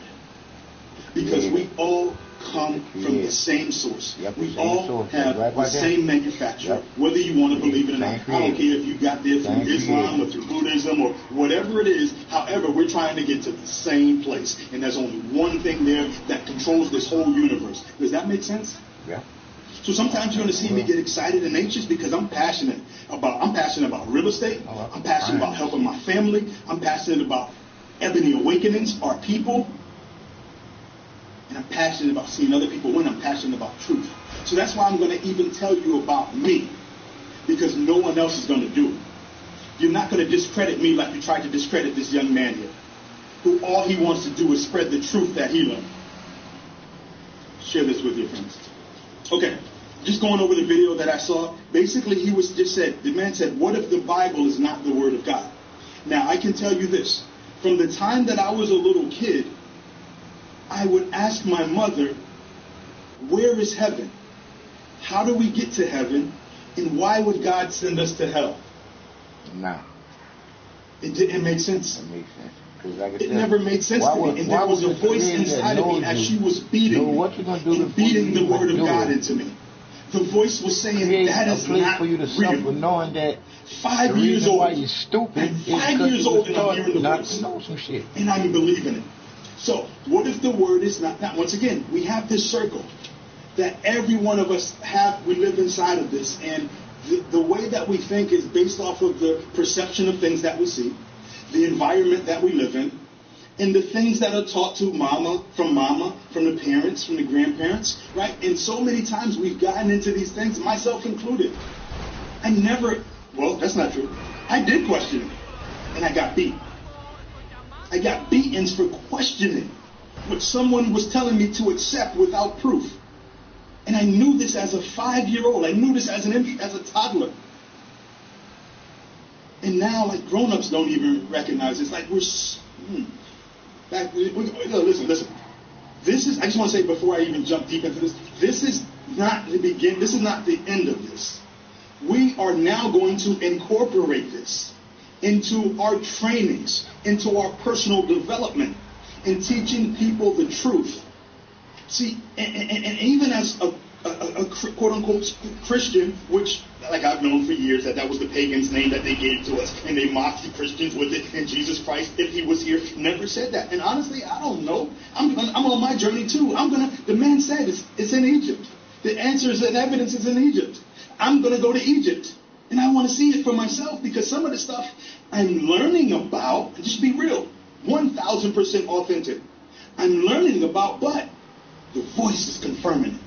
because we all come from the same source. We all have the same manufacturer, whether you want to believe it or not. I don't care if you got there through Islam or through Buddhism or whatever it is. However, we're trying to get to the same place, and there's only one thing there that controls this whole universe. Does that make sense? Yeah. So sometimes you're going to see me get excited and anxious because I'm passionate about real estate. I'm passionate about helping my family. I'm passionate about Ebony Awakenings, our people. And I'm passionate about seeing other people win. I'm passionate about truth. So that's why I'm going to even tell you about me, because no one else is going to do it. You're not going to discredit me like you tried to discredit this young man here, who all he wants to do is spread the truth that he learned. Share this with your friends. Okay, just going over the video that I saw. Basically, the man said, what if the Bible is not the Word of God? Now, I can tell you this. From the time that I was a little kid, I would ask my mother, where is heaven? How do we get to heaven? And why would God send us to hell? No. It didn't make sense. It makes sense. It never made sense to me. And there was a voice inside of me as she was beating the word of God into me. The voice was saying that is not for you to suffer, knowing that 5 years old. Why you're stupid? I'm 5 years old and I'm hearing the voice. Know some shit. And I'm believing it. So what if the word is not? Now, once again, we have this circle that every one of us have. We live inside of this, and the way that we think is based off of the perception of things that we see, the environment that we live in, and the things that are taught to from the parents, from the grandparents, right? And so many times we've gotten into these things, myself included. Well, that's not true. I did question it, and I got beat. I got beatings for questioning what someone was telling me to accept without proof. And I knew this as a 5-year-old. I knew this as a toddler. And now, like, grown-ups don't even recognize it. It's like listen. This is, I just want to say before I even jump deep into this, this is not the beginning. This is not the end of this. We are now going to incorporate this into our trainings, into our personal development, in teaching people the truth. See, and even as a quote-unquote Christian, which, like, I've known for years that was the pagans' name that they gave to us, and they mocked the Christians with it, and Jesus Christ, if he was here, never said that. And honestly, I don't know. I'm on my journey too. The man said it's in Egypt. The answers and evidence is in Egypt. I'm going to go to Egypt, and I want to see it for myself, because some of the stuff I'm learning about, just be real, 1,000% authentic, I'm learning about, but the voice is confirming it.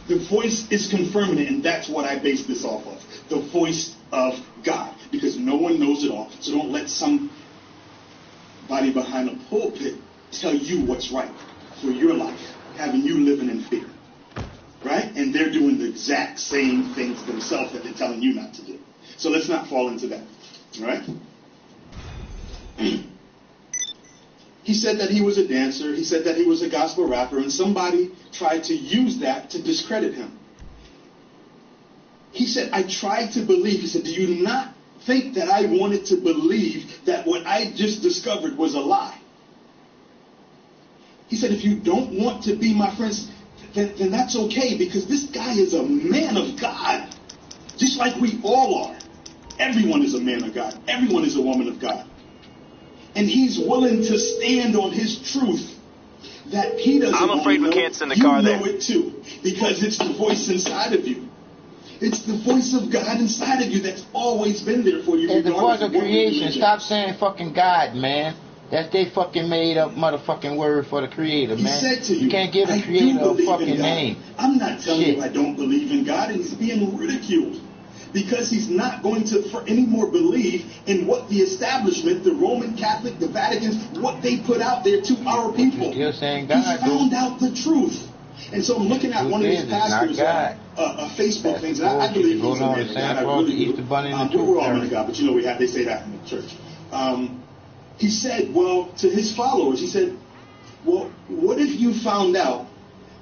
The voice is confirming it, and that's what I base this off of. The voice of God. Because no one knows it all. So don't let somebody behind a pulpit tell you what's right for your life, having you living in fear. Right? And they're doing the exact same things themselves that they're telling you not to do. So let's not fall into that. All right? He said that he was a dancer. He said that he was a gospel rapper, and somebody tried to use that to discredit him. He said, I tried to believe. He said, do you not think that I wanted to believe that what I just discovered was a lie? He said, if you don't want to be my friends, then that's okay, because this guy is a man of God, just like we all are. Everyone is a man of God. Everyone is a woman of God. And he's willing to stand on his truth that he doesn't know. I'm afraid we can't send the car there. You know it too, because it's the voice inside of you. It's the voice of God inside of you that's always been there for you. It's the voice of creation. Stop saying fucking God, man. That's their fucking made up motherfucking word for the creator, man. He said to you can't give the creator a fucking name. I'm not telling you I don't believe in God, and he's being ridiculed. Because he's not going to anymore believe in what the establishment, the Roman Catholic, the Vatican, what they put out there to our people. Still saying God, he's found out the truth. And so I'm looking at one of these pastors' Facebook things, and I believe he's a man of God. I really do. We're all men of God, but you know they say that in the church. He said, well, to his followers, he said, well, what if you found out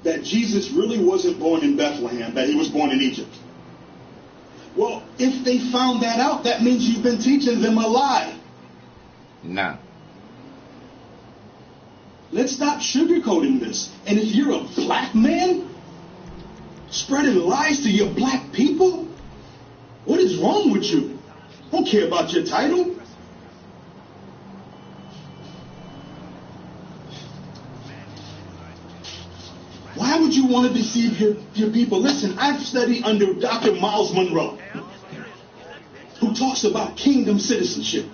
that Jesus really wasn't born in Bethlehem, that he was born in Egypt? Well, if they found that out, that means you've been teaching them a lie. No. Let's stop sugarcoating this. And if you're a black man spreading lies to your black people, what is wrong with you? I don't care about your title. Why would you want to deceive your people? Listen, I've studied under Dr. Miles Monroe, who talks about kingdom citizenship,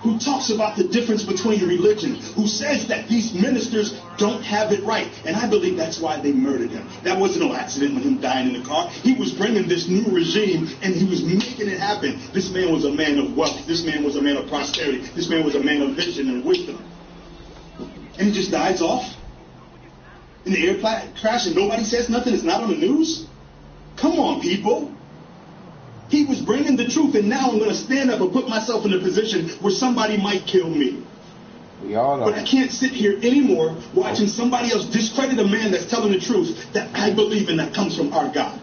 who talks about the difference between religion, who says that these ministers don't have it right. And I believe that's why they murdered him. That wasn't no accident with him dying in the car. He was bringing this new regime, and he was making it happen. This man was a man of wealth. This man was a man of prosperity. This man was a man of vision and wisdom. And he just dies off in the air crash, and nobody says nothing. It's not on the news. Come on, people. He was bringing the truth, and now I'm going to stand up and put myself in a position where somebody might kill me. We all are. But I can't sit here anymore watching somebody else discredit a man that's telling the truth that I believe in, that comes from our God.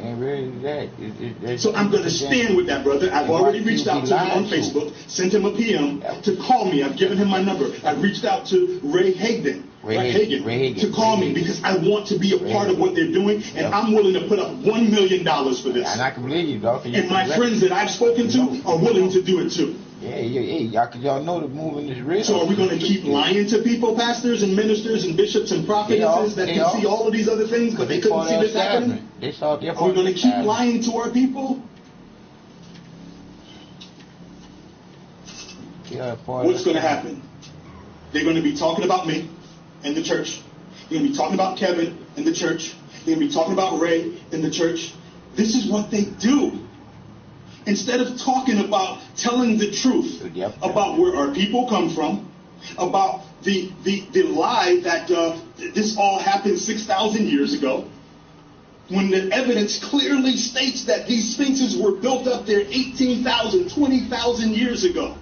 Ain't really that. So I'm going to stand with that brother. I've already reached out to him on Facebook, sent him a PM to call me. I've given him my number. I've reached out to Ray Hagen to call me because I want to be a part of what they're doing, and I'm willing to put up $1 million for this. And I can believe you, dog. And my friends that I've spoken to are willing to do it too. Yeah, y'all know the movement is real. So are we going to keep lying to people, pastors and ministers and bishops and prophetesses that can see all of these other things, but they couldn't see this happening? Are we going to keep lying to our people? What's going to happen? They're going to be talking about me in the church. They're going to be talking about Kevin in the church. They're going to be talking about Ray in the church. This is what they do. Instead of talking about telling the truth about where our people come from, about the lie that this all happened 6,000 years ago, when the evidence clearly states that these sphinxes were built up there 18,000, 20,000 years ago.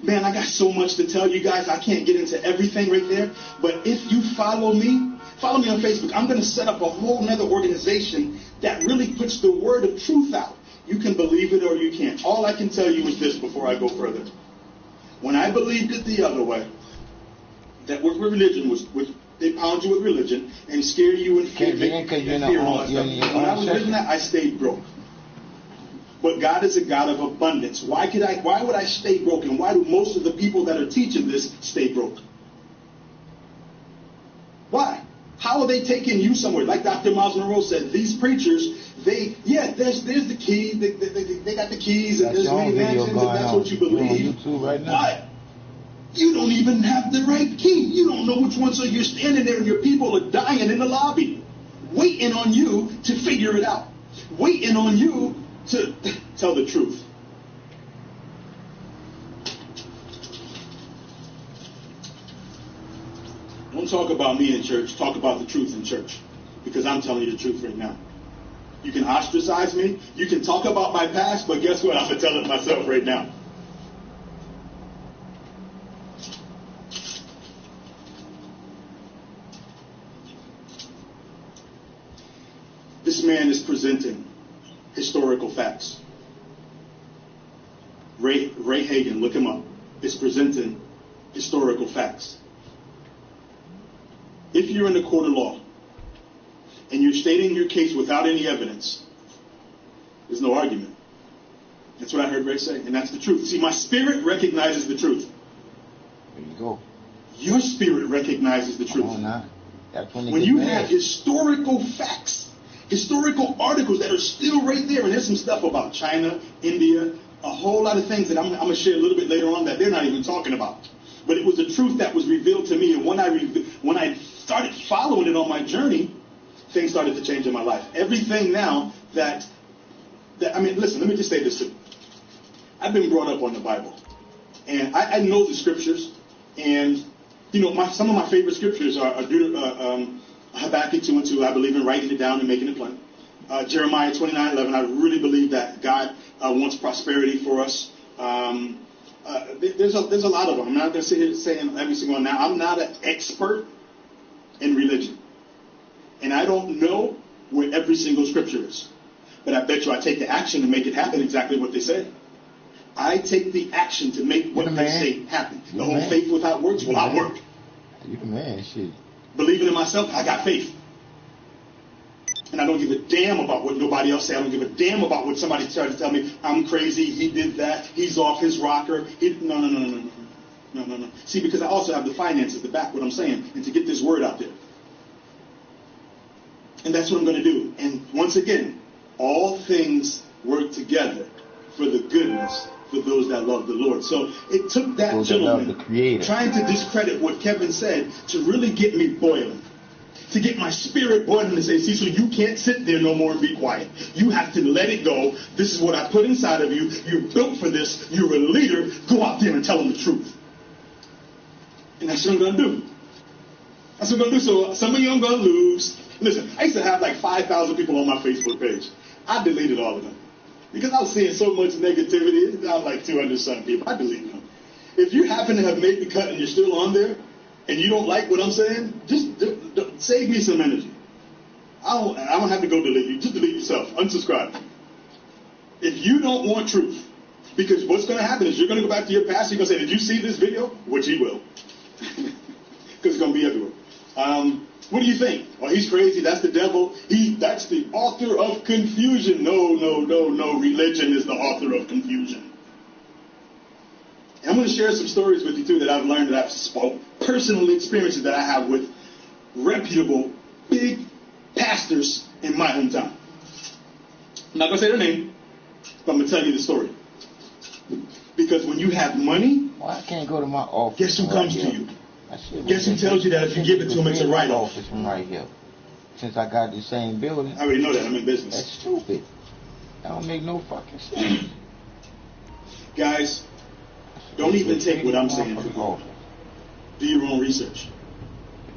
Man, I got so much to tell you guys. I can't get into everything right there. But if you follow me on Facebook. I'm going to set up a whole nother organization that really puts the word of truth out. You can believe it or you can't. All I can tell you is this before I go further. When I believed it the other way, that what religion was, they pound you with religion and scare you and fear and all that stuff. When I was living that, I stayed broke. But God is a God of abundance. Why would I stay broke? And why do most of the people that are teaching this stay broke? Why? How are they taking you somewhere? Like Dr. Miles Monroe said, these preachers, there's the key. They got the keys and there's many mansions and that's what you believe. But you don't even have the right key. You don't know which one. So you're standing there and your people are dying in the lobby, waiting on you to figure it out, waiting on you to tell the truth. Don't talk about me in church. Talk about the truth in church. Because I'm telling you the truth right now. You can ostracize me. You can talk about my past. But guess what? I'm going to tell it myself right now. This man is presenting historical facts. Ray Hagen, look him up, is presenting historical facts. If you're in the court of law and you're stating your case without any evidence, there's no argument. That's what I heard Ray say, and that's the truth. See, my spirit recognizes the truth. There you go. Your spirit recognizes the truth. That's when you have historical facts, historical articles that are still right there, and there's some stuff about China, India, a whole lot of things that I'm going to share a little bit later on that they're not even talking about. But it was the truth that was revealed to me, and when I started following it on my journey, things started to change in my life. Everything now that listen, let me just say this too. I've been brought up on the Bible, and I know the scriptures, and some of my favorite scriptures are Habakkuk 2:2. I believe in writing it down and making it plain. Jeremiah 29:11. I really believe that God wants prosperity for us. There's a lot of them. I'm not going to sit here saying every single one. Now, I'm not an expert in religion, and I don't know where every single scripture is. But I bet you I take the action to make it happen exactly what they say. I take the action to make what they say happen. The whole faith without works will not work. You the man, shit. Believing in myself, I got faith. And I don't give a damn about what nobody else says. I don't give a damn about what somebody tried to tell me. I'm crazy. He did that. He's off his rocker. No. See, because I also have the finances to back what I'm saying and to get this word out there. And that's what I'm going to do. And once again, all things work together for the goodness for those that love the Lord. So it took that gentleman trying to discredit what Kevin said to really get me boiling. To get my spirit boiling and say, see, so you can't sit there no more and be quiet. You have to let it go. This is what I put inside of you. You're built for this. You're a leader. Go out there and tell them the truth. And that's what I'm going to do. That's what I'm going to do. So some of you I'm going to lose. Listen, I used to have like 5,000 people on my Facebook page. I deleted all of them. Because I was seeing so much negativity. It's down like 200-something people. I deleted them. If you happen to have made the cut and you're still on there, and you don't like what I'm saying, just save me some energy. I don't have to go delete you. Just delete yourself. Unsubscribe. If you don't want truth, because what's going to happen is you're going to go back to your pastor. You're going to say, did you see this video? Which he will. Because it's going to be everywhere. What do you think? Oh, he's crazy. That's the devil. That's the author of confusion. No. Religion is the author of confusion. And I'm going to share some stories with you, too, that I've learned, that I've personal experiences that I have with reputable, big pastors in my hometown. I'm not going to say their name, but I'm going to tell you the story. Because when you have money, well, I can't go to my office. Guess who comes to you? Guess who tells you that if you give it to him, it's a write-off? Office from right here. Since I got the same building. I already know that. I'm in business. That's stupid. That don't make no fucking sense. Guys, don't even take what I'm saying for granted. Do your own research.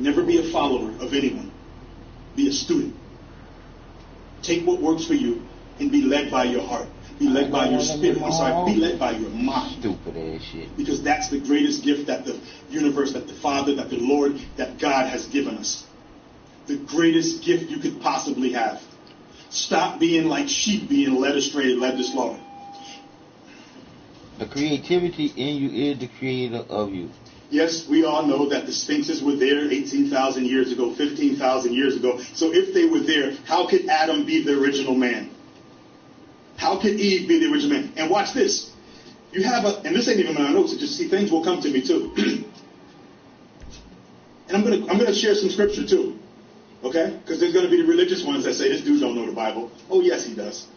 Never be a follower of anyone. Be a student. Take what works for you and be led by your heart. Be led by your spirit. I'm sorry, be led by your mind. Stupid ass shit. Because that's the greatest gift that the universe, that the Father, that the Lord, that God has given us. The greatest gift you could possibly have. Stop being like sheep being led astray, led to slaughter. The creativity in you is the creator of you. Yes, we all know that the Sphinxes were there 18,000 years ago, 15,000 years ago. So if they were there, how could Adam be the original man? How could Eve be the original man? And watch this. You have and this ain't even my notes, just see, things will come to me too. And I'm gonna share some scripture too. Okay? Because there's gonna be the religious ones that say this dude don't know the Bible. Oh yes, he does.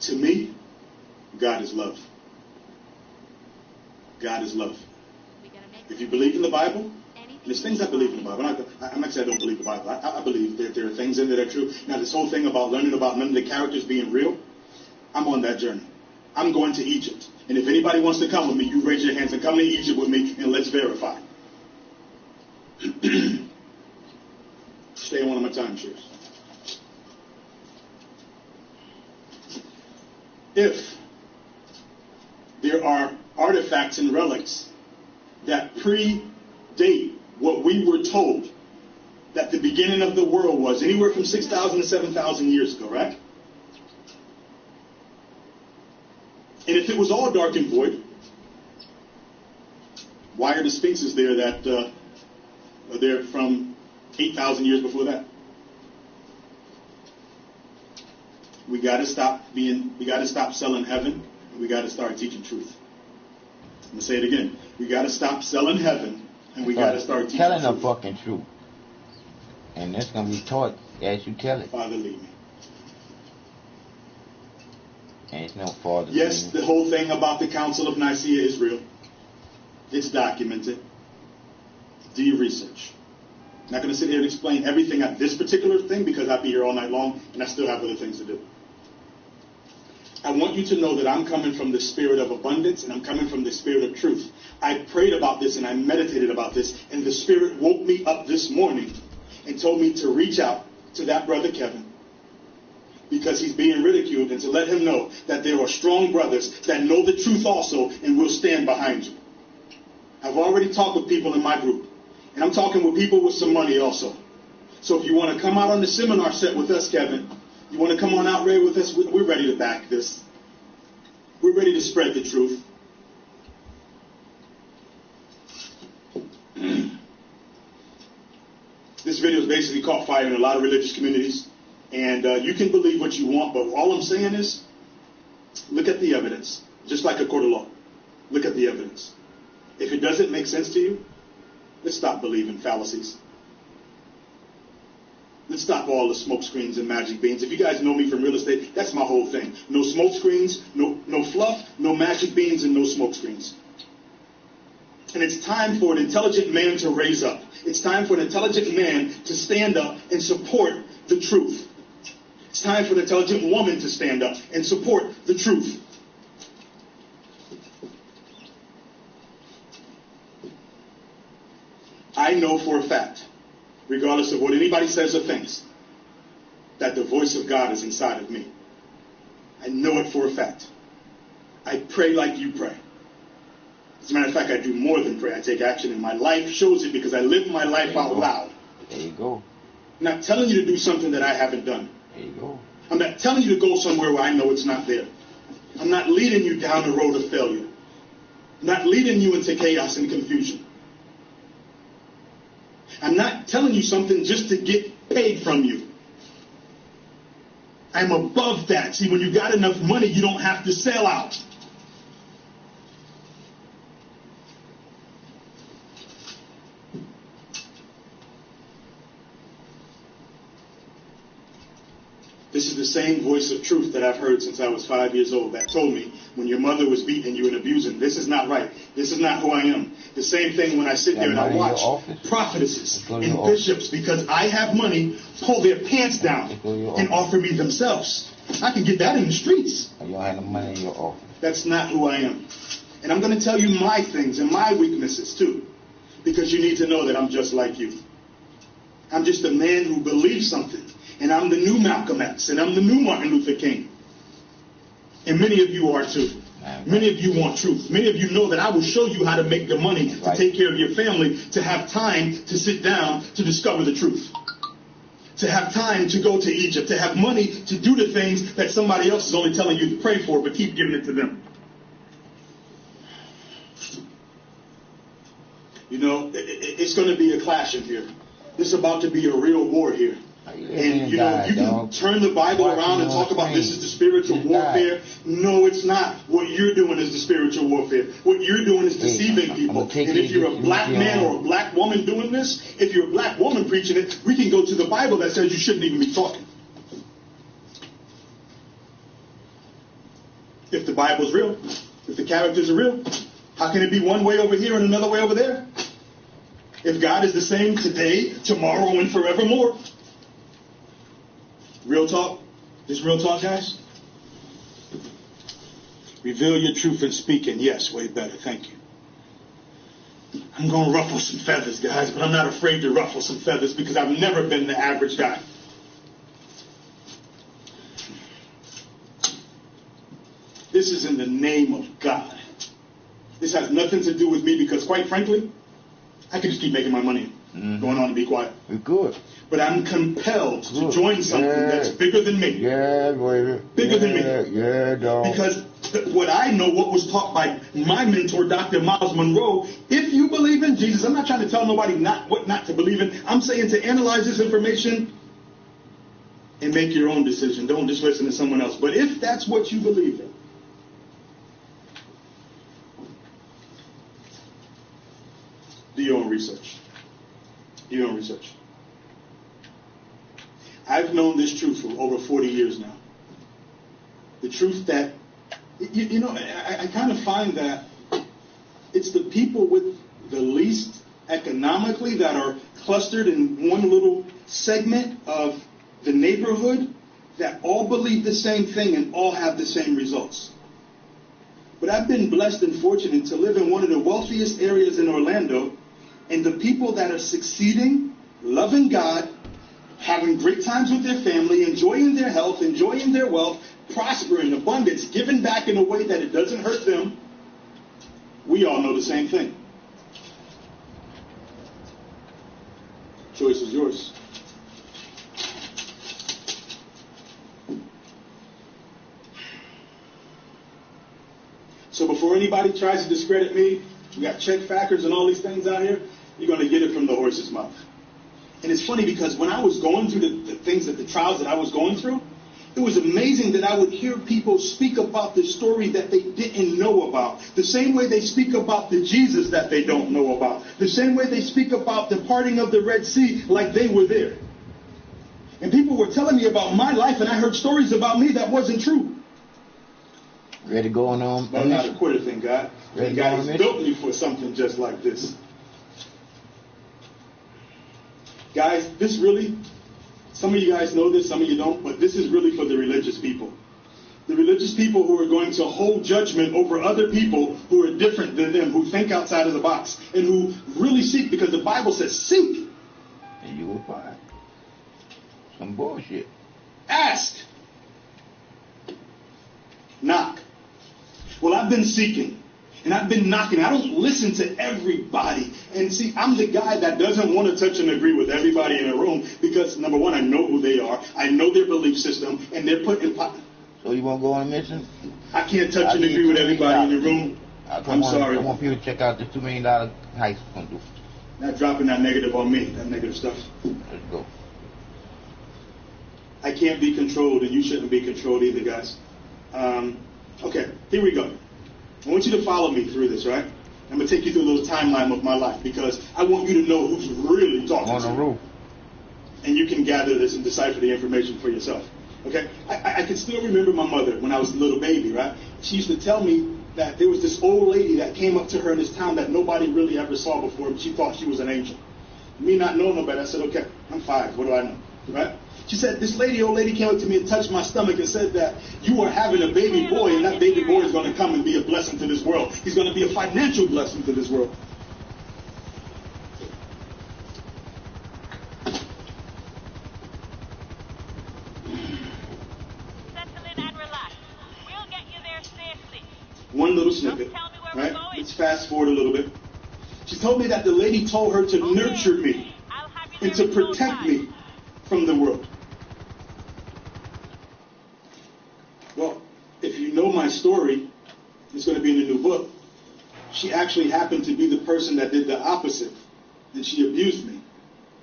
To me, God is love. God is love. If you believe in the Bible, there's things I believe in the Bible. I'm not saying I don't believe the Bible. I believe that there are things in there that are true. Now, this whole thing about learning about none of the characters being real, I'm on that journey. I'm going to Egypt. And if anybody wants to come with me, you raise your hands and come to Egypt with me and let's verify. Stay on one of my timeshares. If there are artifacts and relics that predate what we were told that the beginning of the world was, anywhere from 6,000 to 7,000 years ago, right? And if it was all dark and void, why are the Sphinxes there that are there from 8,000 years before that? We got to stop selling heaven, and we got to start teaching truth. I'm going to say it again. We got to stop selling heaven, and we got to start teaching telling truth. the fucking truth. And that's going to be taught as you tell it. Father, lead me. Ain't no father. Yes, the whole thing about the Council of Nicaea is real. It's documented. Do your research. I'm not going to sit here and explain everything at this particular thing because I'd be here all night long and I still have other things to do. I want you to know that I'm coming from the spirit of abundance and I'm coming from the spirit of truth. I prayed about this and I meditated about this, and the Spirit woke me up this morning and told me to reach out to that brother Kevin because he's being ridiculed, and to let him know that there are strong brothers that know the truth also and will stand behind you. I've already talked with people in my group, and I'm talking with people with some money also. So if you want to come out on the seminar set with us, Kevin, you want to come on out with us, we're ready to back this. We're ready to spread the truth. This video has basically caught fire in a lot of religious communities. And you can believe what you want, but all I'm saying is, look at the evidence. Just like a court of law. Look at the evidence. If it doesn't make sense to you, let's stop believing fallacies. Let's stop all the smoke screens and magic beans. If you guys know me from real estate, that's my whole thing. No smoke screens, no fluff, no magic beans, and no smoke screens. And it's time for an intelligent man to raise up. It's time for an intelligent man to stand up and support the truth. It's time for an intelligent woman to stand up and support the truth. I know for a fact, regardless of what anybody says or thinks, that the voice of God is inside of me. I know it for a fact. I pray like you pray. As a matter of fact, I do more than pray. I take action, and my life shows it because I live my life out loud. There you go. I'm not telling you to do something that I haven't done. There you go. I'm not telling you to go somewhere where I know it's not there. I'm not leading you down the road of failure. I'm not leading you into chaos and confusion. I'm not telling you something just to get paid from you. I'm above that. See, when you got enough money, you don't have to sell out. This is the same voice of truth that I've heard since I was 5 years old that told me when your mother was beating you and abusing, this is not right. This is not who I am. The same thing when I sit there and I watch prophetesses and bishops, because I have money, pull their pants down and offer me themselves. I can get that in the streets. You have the money in your office. That's not who I am. And I'm going to tell you my things and my weaknesses too, because you need to know that I'm just like you. I'm just a man who believes something. And I'm the new Malcolm X, and I'm the new Martin Luther King. And many of you are too. Many of you want truth. Many of you know that I will show you how to make the money to take care of your family, to have time to sit down to discover the truth. To have time to go to Egypt, to have money to do the things that somebody else is only telling you to pray for, but keep giving it to them. You know, it's going to be a clash in here. This is about to be a real war here. And you know, you can turn the Bible around and talk about this is the spiritual warfare. No, it's not. What you're doing is the spiritual warfare. What you're doing is deceiving people. And if you're a black man or a black woman doing this, if you're a black woman preaching it, we can go to the Bible that says you shouldn't even be talking. If the Bible's real, if the characters are real, how can it be one way over here and another way over there? If God is the same today, tomorrow, and forevermore. Real talk? This real talk, guys? Reveal your truth in speaking. Yes, way better. Thank you. I'm going to ruffle some feathers, guys, but I'm not afraid to ruffle some feathers because I've never been the average guy. This is in the name of God. This has nothing to do with me because, quite frankly, I can just keep making my money. Going on and be quiet. Good. But I'm compelled to join something that's bigger than me. Yeah, baby. Bigger than me. Yeah, dog. Because what I know, what was taught by my mentor, Dr. Miles Monroe, if you believe in Jesus, I'm not trying to tell nobody what not to believe in. I'm saying to analyze this information and make your own decision. Don't just listen to someone else. But if that's what you believe in, do your own research. Do your own research. I've known this truth for over 40 years now. The truth that, you know, I kind of find that it's the people with the least economically that are clustered in one little segment of the neighborhood that all believe the same thing and all have the same results. But I've been blessed and fortunate to live in one of the wealthiest areas in Orlando, and the people that are succeeding, loving God, having great times with their family, enjoying their health, enjoying their wealth, prospering, abundance, giving back in a way that it doesn't hurt them, we all know the same thing. Choice is yours. So before anybody tries to discredit me, we got check factors and all these things out here, you're going to get it from the horse's mouth. And it's funny because when I was going through the things, the trials that I was going through, it was amazing that I would hear people speak about the story that they didn't know about. The same way they speak about the Jesus that they don't know about. The same way they speak about the parting of the Red Sea like they were there. And people were telling me about my life, and I heard stories about me that wasn't true. Ready to go on? But I'm not a quitter, thank God. And God has built me for something just like this. Guys, this really, some of you guys know this, some of you don't, but this is really for the religious people. The religious people who are going to hold judgment over other people who are different than them, who think outside of the box, and who really seek, because the Bible says seek. And you will find some bullshit. Ask. Knock. Well, I've been seeking. And I've been knocking. I don't listen to everybody. And see, I'm the guy that doesn't want to touch and agree with everybody in a room because, number one, I know who they are. I know their belief system, and they're put in... So you want to go on a mission? I can't touch and agree with everybody in the room. I'm sorry. I want people to check out the $2 million heist going to do. Not dropping that negative on me, that negative stuff. Let's go. I can't be controlled, and you shouldn't be controlled either, guys. Okay, here we go. I want you to follow me through this, right? I'm going to take you through a little timeline of my life because I want you to know who's really talking on to the you. roof. And you can gather this and decipher the information for yourself. Okay? I can still remember my mother when I was a little baby, right? She used to tell me that there was this old lady that came up to her in this town that nobody really ever saw before, but she thought she was an angel. Me not knowing no better, I said, okay, I'm 5. What do I know? Right? She said, this old lady came up to me and touched my stomach and said that you are having a baby boy, and that baby boy is going to come and be a blessing to this world. He's going to be a financial blessing to this world. Settle in and relax. We'll get you there safely. One little snippet. Right? Let's fast forward a little bit. She told me that the lady told her to nurture me and to protect me from the world. Well, if you know my story, it's going to be in the new book. She actually happened to be the person that did the opposite, and she abused me.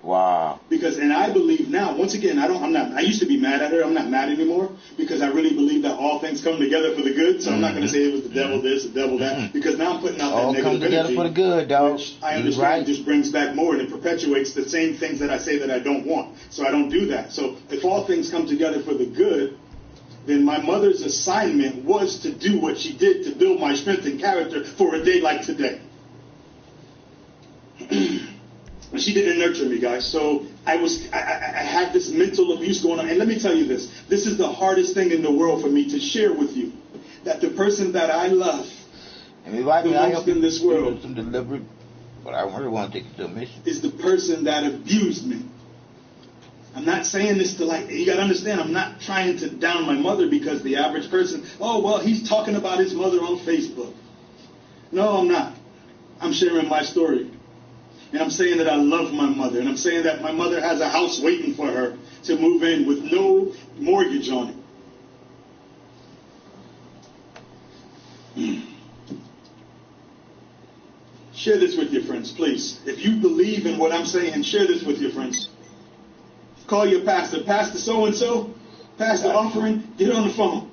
Wow. And I believe now, once again, I used to be mad at her. I'm not mad anymore because I really believe that all things come together for the good. So I'm not going to say it was the devil this, the devil that, because now I'm putting out all that negative come together energy, for the good, dog. Which I understand just brings back more and it perpetuates the same things that I say that I don't want. So I don't do that. So if all things come together for the good, then my mother's assignment was to do what she did to build my strength and character for a day like today. And she didn't nurture me, guys. So I had this mental abuse going on. And let me tell you this. This is the hardest thing in the world for me to share with you. That the person that I love the most in this world some deliberate, but I really want to take it to a mission. Is the person that abused me. I'm not saying this to you got to understand, I'm not trying to down my mother because the average person, oh, well, he's talking about his mother on Facebook. No, I'm not. I'm sharing my story. And I'm saying that I love my mother. And I'm saying that my mother has a house waiting for her to move in with no mortgage on it. Share this with your friends, please. If you believe in what I'm saying, share this with your friends. Call your pastor. Pastor so-and-so, pastor offering, get on the phone.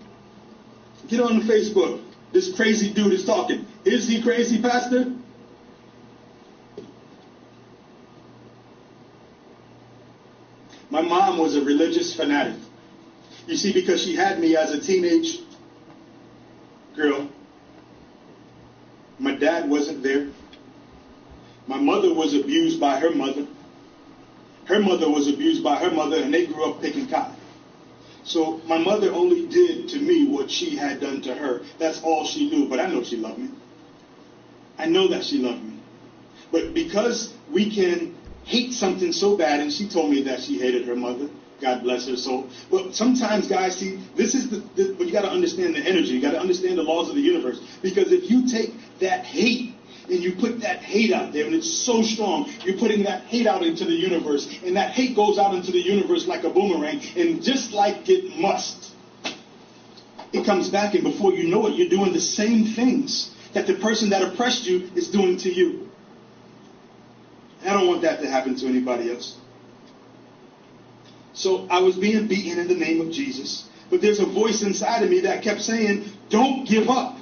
Get on the Facebook. This crazy dude is talking. Is he crazy, pastor? My mom was a religious fanatic. You see, because she had me as a teenage girl. My dad wasn't there. My mother was abused by her mother. Her mother was abused by her mother, and they grew up picking cotton. So my mother only did to me what she had done to her. That's all she knew, but I know she loved me. I know that she loved me. But because we can hate something so bad, and she told me that she hated her mother, God bless her soul. But sometimes, guys, see, this is but you got to understand the energy. You got to understand the laws of the universe. Because if you take that hate and you put that hate out there, and it's so strong, you're putting that hate out into the universe, and that hate goes out into the universe like a boomerang, and just like it must, it comes back, and before you know it, you're doing the same things that the person that oppressed you is doing to you. And I don't want that to happen to anybody else. So I was being beaten in the name of Jesus, but there's a voice inside of me that kept saying, don't give up.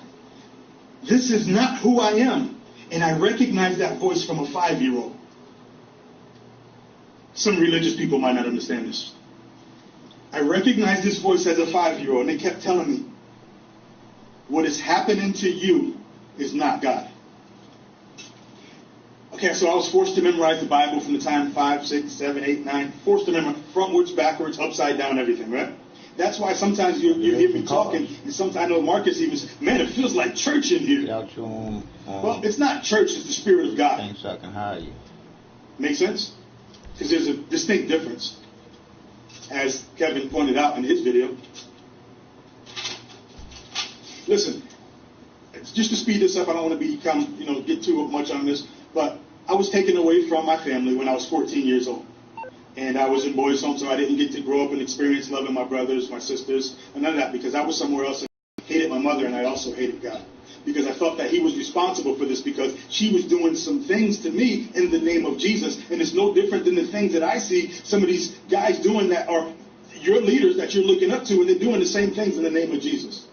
This is not who I am. And I recognized that voice from a 5-year-old. Some religious people might not understand this. I recognized this voice as a 5-year-old, and they kept telling me, what is happening to you is not God. Okay, so I was forced to memorize the Bible from the time 5, 6, 7, 8, 9, forced to memorize frontwards, backwards, upside down, everything, right? That's why sometimes you hear me talking, and sometimes I know Marcus even says, man, it feels like church in here. Well, it's not church, it's the Spirit of God. So I can hire you. Make sense? Because there's a distinct difference, as Kevin pointed out in his video. Listen, just to speed this up, I don't want to get too much on this, but I was taken away from my family when I was 14 years old. And I was in boys' home, so I didn't get to grow up and experience loving my brothers, my sisters, and none of that, because I was somewhere else and hated my mother, and I also hated God. Because I felt that he was responsible for this, because she was doing some things to me in the name of Jesus. And it's no different than the things that I see some of these guys doing that are your leaders that you're looking up to, and they're doing the same things in the name of Jesus.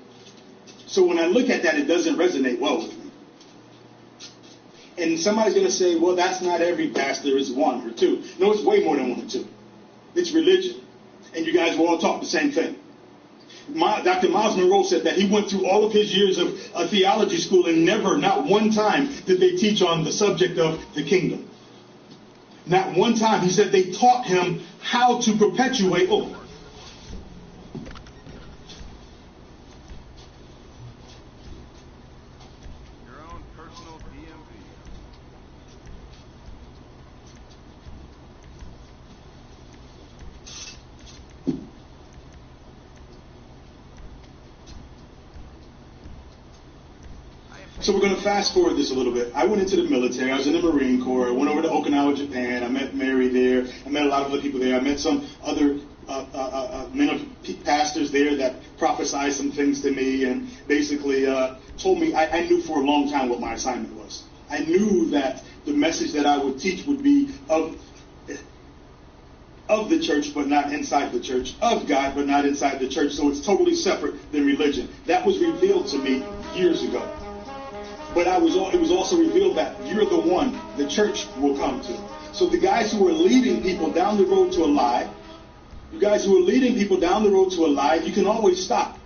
So when I look at that, it doesn't resonate well with me. And somebody's going to say, well, that's not every pastor, it's one or two. No, it's way more than one or two. It's religion. And you guys will all talk the same thing. Dr. Miles Monroe said that he went through all of his years of theology school and never, not one time, did they teach on the subject of the kingdom. Not one time. He said they taught him how to perpetuate. So we're going to fast forward this a little bit. I went into the military. I was in the Marine Corps. I went over to Okinawa, Japan. I met Mary there. I met a lot of other people there. I met some other pastors there that prophesied some things to me and basically told me, I knew for a long time what my assignment was. I knew that the message that I would teach would be of the church, but not inside the church, of God, but not inside the church. So it's totally separate than religion. That was revealed to me years ago. But it was also revealed that you're the one the church will come to. So the guys who are leading people down the road to a lie, you guys who are leading people down the road to a lie, you can always stop.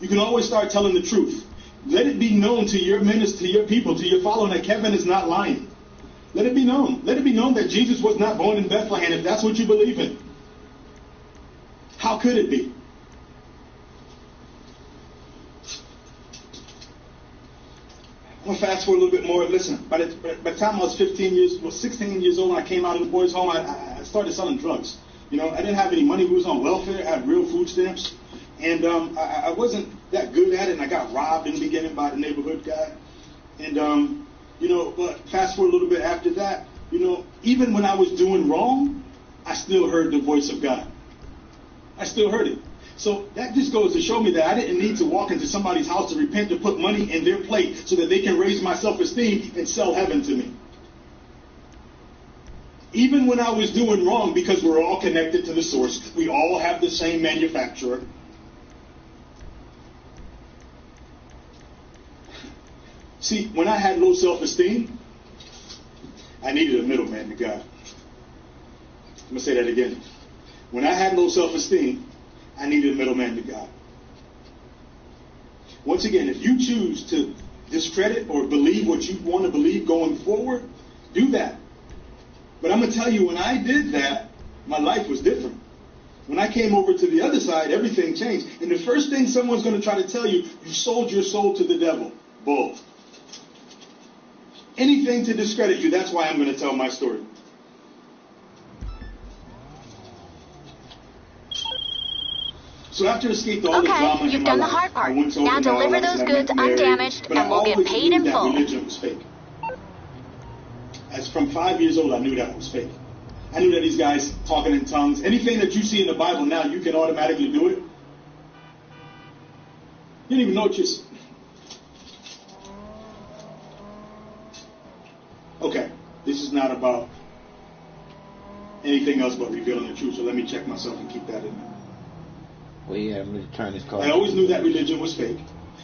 You can always start telling the truth. Let it be known to your minister, to your people, to your following that Kevin is not lying. Let it be known. Let it be known that Jesus was not born in Bethlehem, if that's what you believe in. How could it be? I'm going to fast forward a little bit more. Listen, by the time I was 16 years old, when I came out of the boys' home, I started selling drugs. I didn't have any money. We was on welfare. I had real food stamps. And I wasn't that good at it, and I got robbed in the beginning by the neighborhood guy. And, but fast forward a little bit after that, even when I was doing wrong, I still heard the voice of God. I still heard it. So that just goes to show me that I didn't need to walk into somebody's house to repent, to put money in their plate so that they can raise my self-esteem and sell heaven to me. Even when I was doing wrong, because we're all connected to the source, we all have the same manufacturer. See, when I had low self-esteem, I needed a middleman to God. I'm going to say that again. When I had low self-esteem, I needed a middleman to God. Once again, if you choose to discredit or believe what you want to believe going forward, do that. But I'm going to tell you, when I did that, my life was different. When I came over to the other side, everything changed. And the first thing someone's going to try to tell you, you sold your soul to the devil. Bull. Anything to discredit you, that's why I'm going to tell my story. So after I escaped all the drama you've done the hard part. Now deliver those goods undamaged and we'll get paid in full. Religion was fake. As from 5 years old, I knew that was fake. I knew that these guys talking in tongues, anything that you see in the Bible now, you can automatically do it. You don't even know what you're... Okay, this is not about anything else but revealing the truth, so let me check myself and keep that in there. Well, yeah, I'm going to turn this call. I always knew that religion was fake.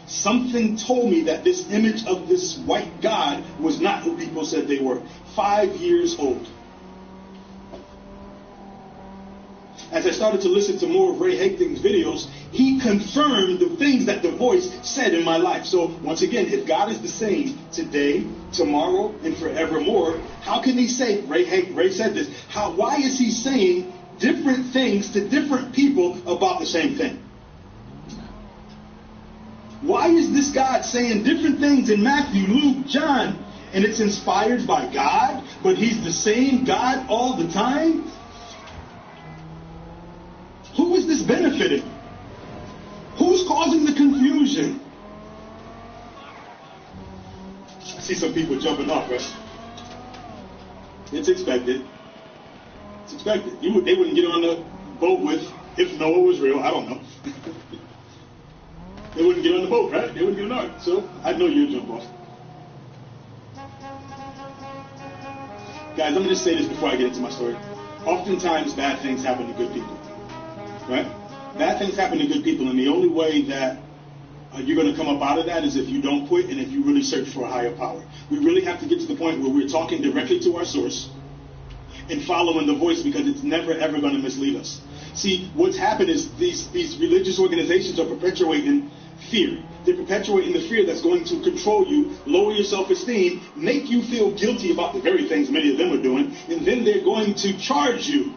Something told me that this image of this white God was not who people said they were. 5 years old. As I started to listen to more of Ray Hagding's videos, he confirmed the things that the voice said in my life. So once again, if God is the same today, tomorrow, and forevermore, how can he say, Ray said this, why is he saying different things to different people about the same thing? Why is this God saying different things in Matthew, Luke, John, and it's inspired by God, but he's the same God all the time? Who is this benefiting? Who's causing the confusion? I see some people jumping off, right? It's expected. It's expected. They wouldn't get on the boat with, if Noah was real, I don't know. They wouldn't get on the boat, right? They wouldn't get on it. So I know you'd jump off. Guys, let me just say this before I get into my story. Oftentimes, bad things happen to good people, right? Bad things happen to good people, and the only way that you're going to come up out of that is if you don't quit and if you really search for a higher power. We really have to get to the point where we're talking directly to our source and following the voice, because it's never, ever going to mislead us. See, what's happened is these religious organizations are perpetuating fear. They're perpetuating the fear that's going to control you, lower your self-esteem, make you feel guilty about the very things many of them are doing, and then they're going to charge you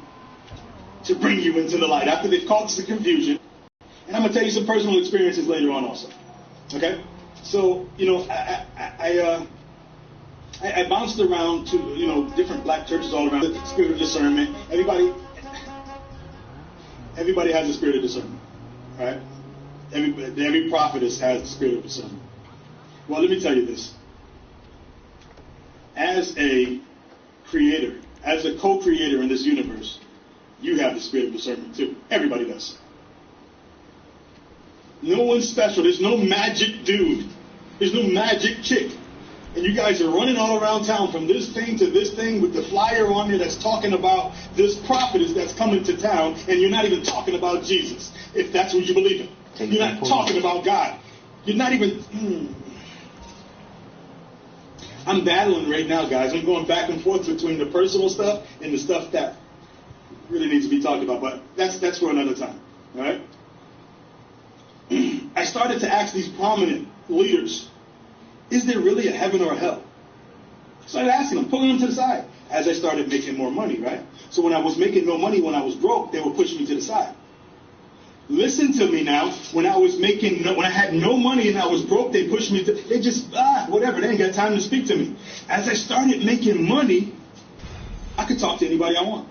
to bring you into the light after they've caused the confusion. And I'm going to tell you some personal experiences later on also. Okay? So, I bounced around to, different black churches all around. The spirit of discernment. Everybody has a spirit of discernment. Right? Every prophetess has the spirit of discernment. Well, let me tell you this. As a creator, as a co-creator in this universe, you have the spirit of discernment too. Everybody does. No one's special. There's no magic dude. There's no magic chick. And you guys are running all around town from this thing to this thing with the flyer on there that's talking about this prophetess that's coming to town, and you're not even talking about Jesus, if that's what you believe in. You're not talking about God. You're not even... I'm battling right now, guys. I'm going back and forth between the personal stuff and the stuff that really needs to be talked about. But that's for another time. All right? I started to ask these prominent leaders, is there really a heaven or a hell? I started asking them, pulling them to the side as I started making more money, right? So when I was making no money, when I was broke, they would push me to the side. Listen to me now. When I had no money and I was broke, they pushed me to, they just, whatever. They ain't got time to speak to me. As I started making money, I could talk to anybody I want.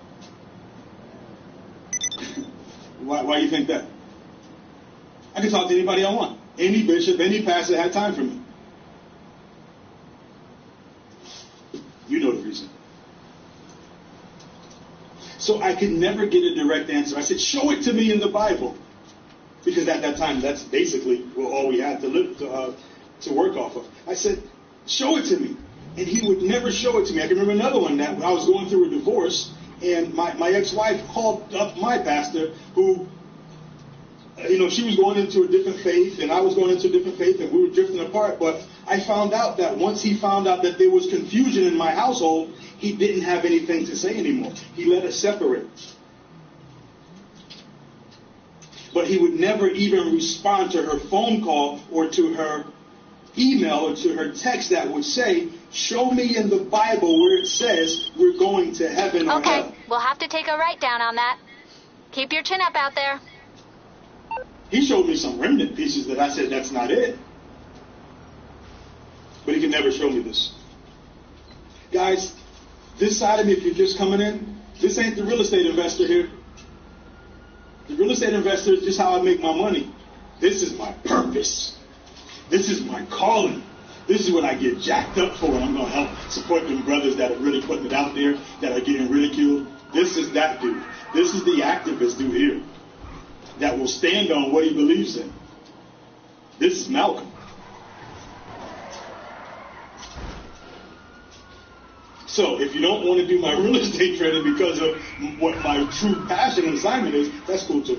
Why do you think that? I could talk to anybody I want. Any bishop, any pastor had time for me. You know the reason. So I could never get a direct answer. I said, show it to me in the Bible. Because at that time, that's basically all we had to live to work off of. I said, show it to me. And he would never show it to me. I can remember another one that when I was going through a divorce, and my ex-wife called up my pastor, who, she was going into a different faith, and I was going into a different faith, and we were drifting apart. But I found out that once he found out that there was confusion in my household, he didn't have anything to say anymore. He let us separate. But he would never even respond to her phone call or to her email or to her text that would say, show me in the Bible where it says we're going to heaven or hell. Okay, we'll have to take a write down on that. Keep your chin up out there. He showed me some remnant pieces that I said that's not it. But he could never show me this. Guys, this side of me, if you're just coming in, this ain't the real estate investor here. The real estate investor is just how I make my money. This is my purpose. This is my calling. This is what I get jacked up for. I'm going to help support them brothers that are really putting it out there, that are getting ridiculed. This is that dude. This is the activist dude here that will stand on what he believes in. This is Malcolm. So if you don't want to do my real estate trading because of what my true passion and assignment is, that's cool too.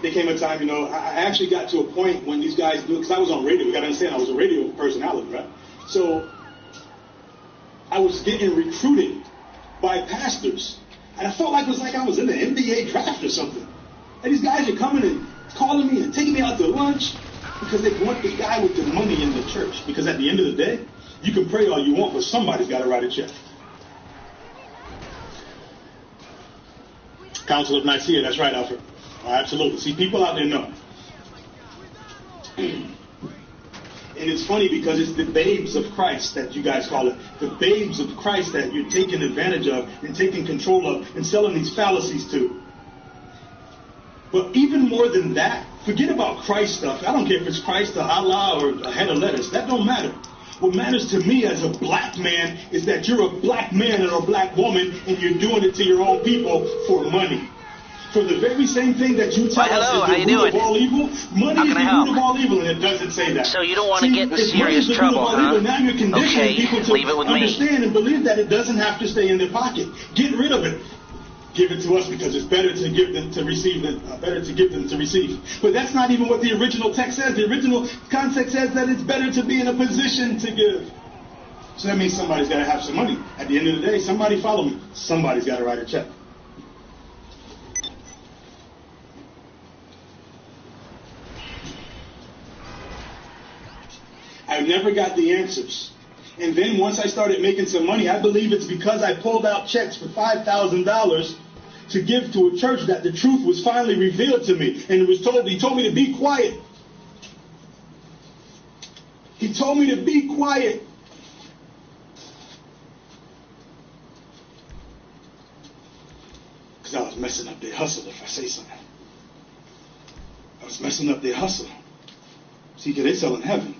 There came a time, I actually got to a point when these guys knew, because I was on radio. You got to understand, I was a radio personality, right? So I was getting recruited by pastors. And I felt like it was like I was in the NBA draft or something. And these guys are coming and calling me and taking me out to lunch because they want the guy with the money in the church. Because at the end of the day, you can pray all you want, but somebody's got to write a check. Council of Nicaea, that's right, Alfred. Oh, absolutely. See, people out there know. And it's funny because it's the babes of Christ that you guys call it. The babes of Christ that you're taking advantage of and taking control of and selling these fallacies to. But even more than that, forget about Christ stuff. I don't care if it's Christ or Allah or a head of lettuce. That don't matter. What matters to me as a black man is that you're a black man or a black woman and you're doing it to your own people for money. For the very same thing that you tell us is the root of all evil, money is the root of all evil, and it doesn't say that. So you don't want to get in serious trouble, huh? Evil, now you're conditioning people to leave it with understand and believe that it doesn't have to stay in their pocket. Get rid of it. Give it to us because it's better to give than to receive. Better to give than to receive. But that's not even what the original text says. The original context says that it's better to be in a position to give. So that means somebody's got to have some money. At the end of the day, somebody follow me. Somebody's got to write a check. I never got the answers. And then once I started making some money, I believe it's because I pulled out checks for $5,000 to give to a church that the truth was finally revealed to me. And he told me to be quiet. He told me to be quiet. Because I was messing up their hustle if I say something. I was messing up their hustle. See, because they're selling heaven.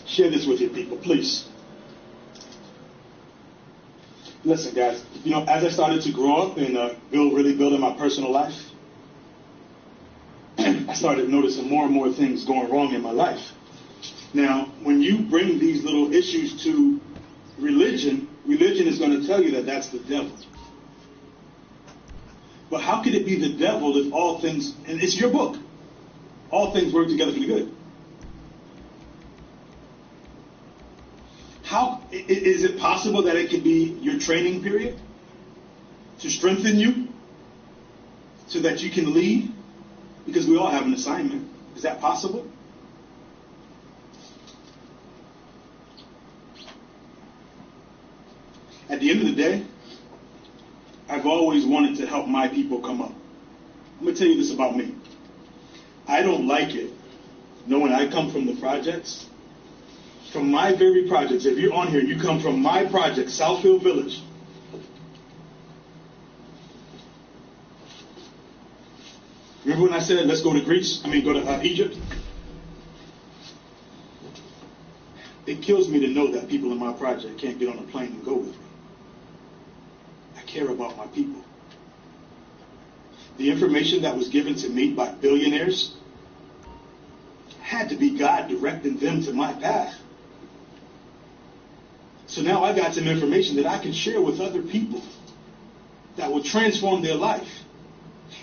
Share this with your people, please. Listen, guys, as I started to grow up and really building my personal life, I started noticing more and more things going wrong in my life. Now, when you bring these little issues to religion is going to tell you that that's the devil. But how could it be the devil if all things, and it's your book, all things work together for the good? How is it possible that it could be your training period to strengthen you so that you can lead? Because we all have an assignment. Is that possible? At the end of the day, I've always wanted to help my people come up. I'm going to tell you this about me. I don't like it knowing I come from the projects. From my very projects, if you're on here, you come from my project, Southfield Village. Remember when I said, let's go to go to Egypt? It kills me to know that people in my project can't get on a plane and go with me. I care about my people. The information that was given to me by billionaires had to be God directing them to my path. So now I got some information that I can share with other people that will transform their life.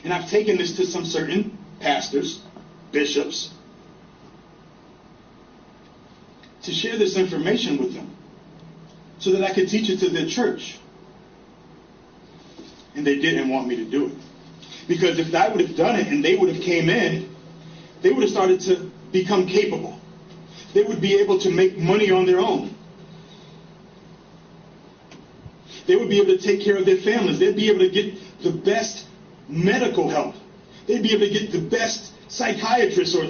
And I've taken this to some certain pastors, bishops, to share this information with them so that I could teach it to their church. And they didn't want me to do it. Because if I would have done it and they would have came in, they would have started to become capable. They would be able to make money on their own. They would be able to take care of their families. They'd be able to get the best medical help. They'd be able to get the best psychiatrists or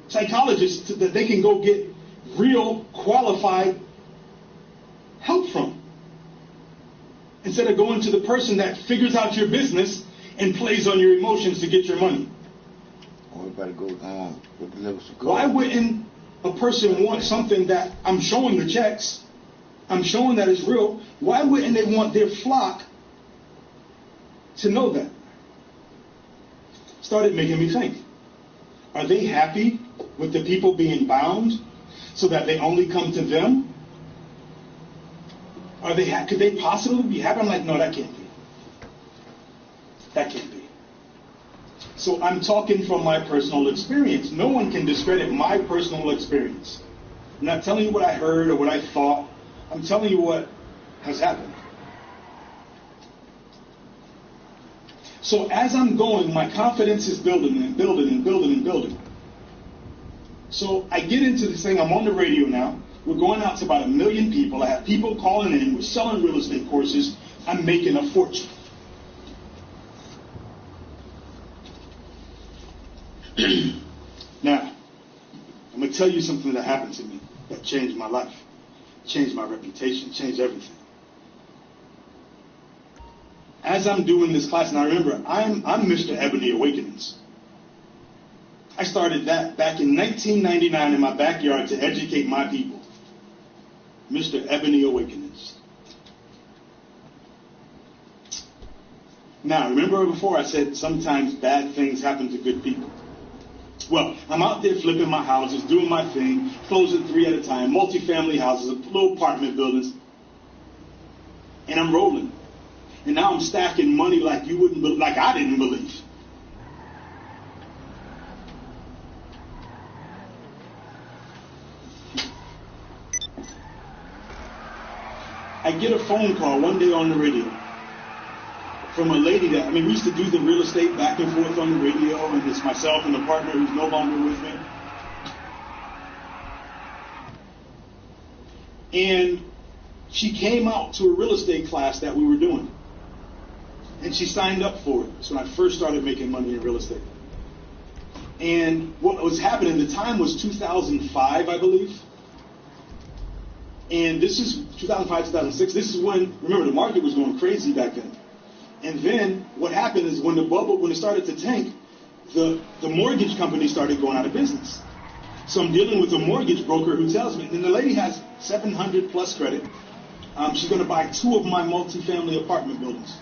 psychologists that they can go get real qualified help from. Instead of going to the person that figures out your business and plays on your emotions to get your money. Why wouldn't a person want something that I'm showing the checks, I'm showing that it's real? Why wouldn't they want their flock to know that? Started making me think. Are they happy with the people being bound so that they only come to them? Could they possibly be happy? I'm like, no, that can't be. That can't be. So I'm talking from my personal experience. No one can discredit my personal experience. I'm not telling you what I heard or what I thought. I'm telling you what has happened. So as I'm going, my confidence is building and building and building and building. So I get into this thing. I'm on the radio now. We're going out to about 1 million people. I have people calling in. We're selling real estate courses. I'm making a fortune. Now, I'm going to tell you something that happened to me that changed my life. changed my reputation, changed everything. As I'm doing this class, and I remember, I'm Mr. Ebony Awakenings. I started that back in 1999 in my backyard to educate my people. Mr. Ebony Awakenings. Now, remember before I said sometimes bad things happen to good people. Well, I'm out there flipping my houses, doing my thing, closing 3 at a time, multifamily houses, little apartment buildings, and I'm rolling. And now I'm stacking money like I didn't believe. I get a phone call one day on the radio from a lady that, we used to do the real estate back and forth on the radio, and it's myself and a partner who's no longer with me. And she came out to a real estate class that we were doing. And she signed up for it. That's when I first started making money in real estate. And what was happening at the time was 2005, I believe. And this is 2005, 2006. This is when, remember, the market was going crazy back then. And then what happened is when it started to tank, the mortgage company started going out of business. So I'm dealing with a mortgage broker who tells me, and the lady has 700 plus credit. She's going to buy 2 of my multifamily apartment buildings.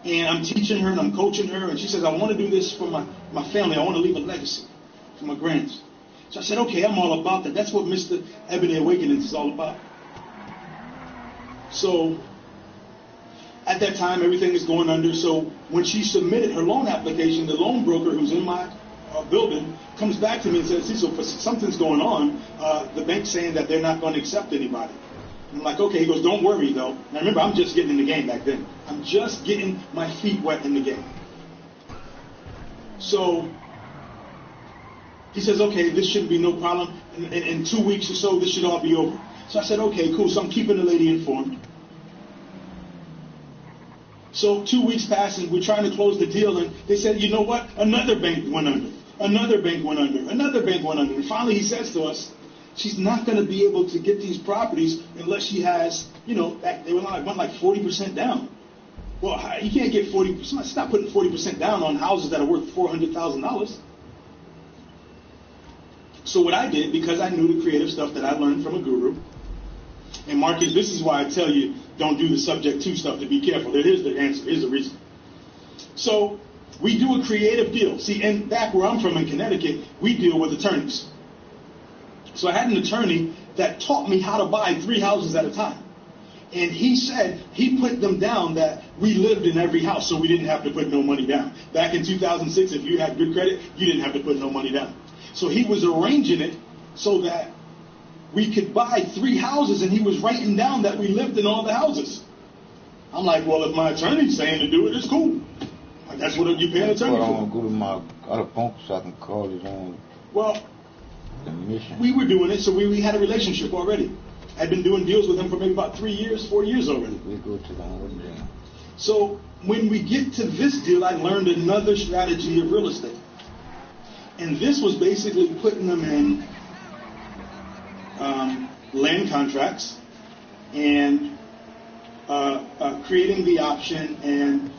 And I'm teaching her and I'm coaching her, and she says, I want to do this for my family. I want to leave a legacy for my grands. So I said, okay, I'm all about that. That's what Mr. Ebony Awakenings is all about. So at that time, everything is going under. So when she submitted her loan application, the loan broker who's in my building comes back to me and says, Cecil, something's going on. The bank's saying that they're not going to accept anybody. I'm like, okay. He goes, don't worry, though. Now, remember, I'm just getting in the game back then. I'm just getting my feet wet in the game. So he says, okay, this shouldn't be no problem. In 2 weeks or so, this should all be over. So I said, okay, cool. So I'm keeping the lady informed. So 2 weeks passed, and we're trying to close the deal, and they said, you know what? Another bank went under. Another bank went under. Another bank went under. And finally he says to us, she's not going to be able to get these properties unless she has, they went like 40% down. Well, you can't get 40%. Stop putting 40% down on houses that are worth $400,000. So what I did, because I knew the creative stuff that I learned from a guru, and Marcus, this is why I tell you, don't do the subject to stuff, to be careful. Here's the answer. Here's the reason. So we do a creative deal. See, and back where I'm from in Connecticut, we deal with attorneys. So I had an attorney that taught me how to buy 3 houses at a time. And he said he put them down that we lived in every house, so we didn't have to put no money down. Back in 2006, if you had good credit, you didn't have to put no money down. So he was arranging it so that we could buy 3 houses, and he was writing down that we lived in all the houses. I'm like, well, if my attorney's saying to do it, it's cool. Like, that's what you pay an attorney for. I want to go to my other phone so I can call his own. Well, we were doing it, so we had a relationship already. I'd been doing deals with him for maybe about 3 years, 4 years already. We go to the one day. So when we get to this deal, I learned another strategy of real estate. And this was basically putting them in land contracts and creating the option, and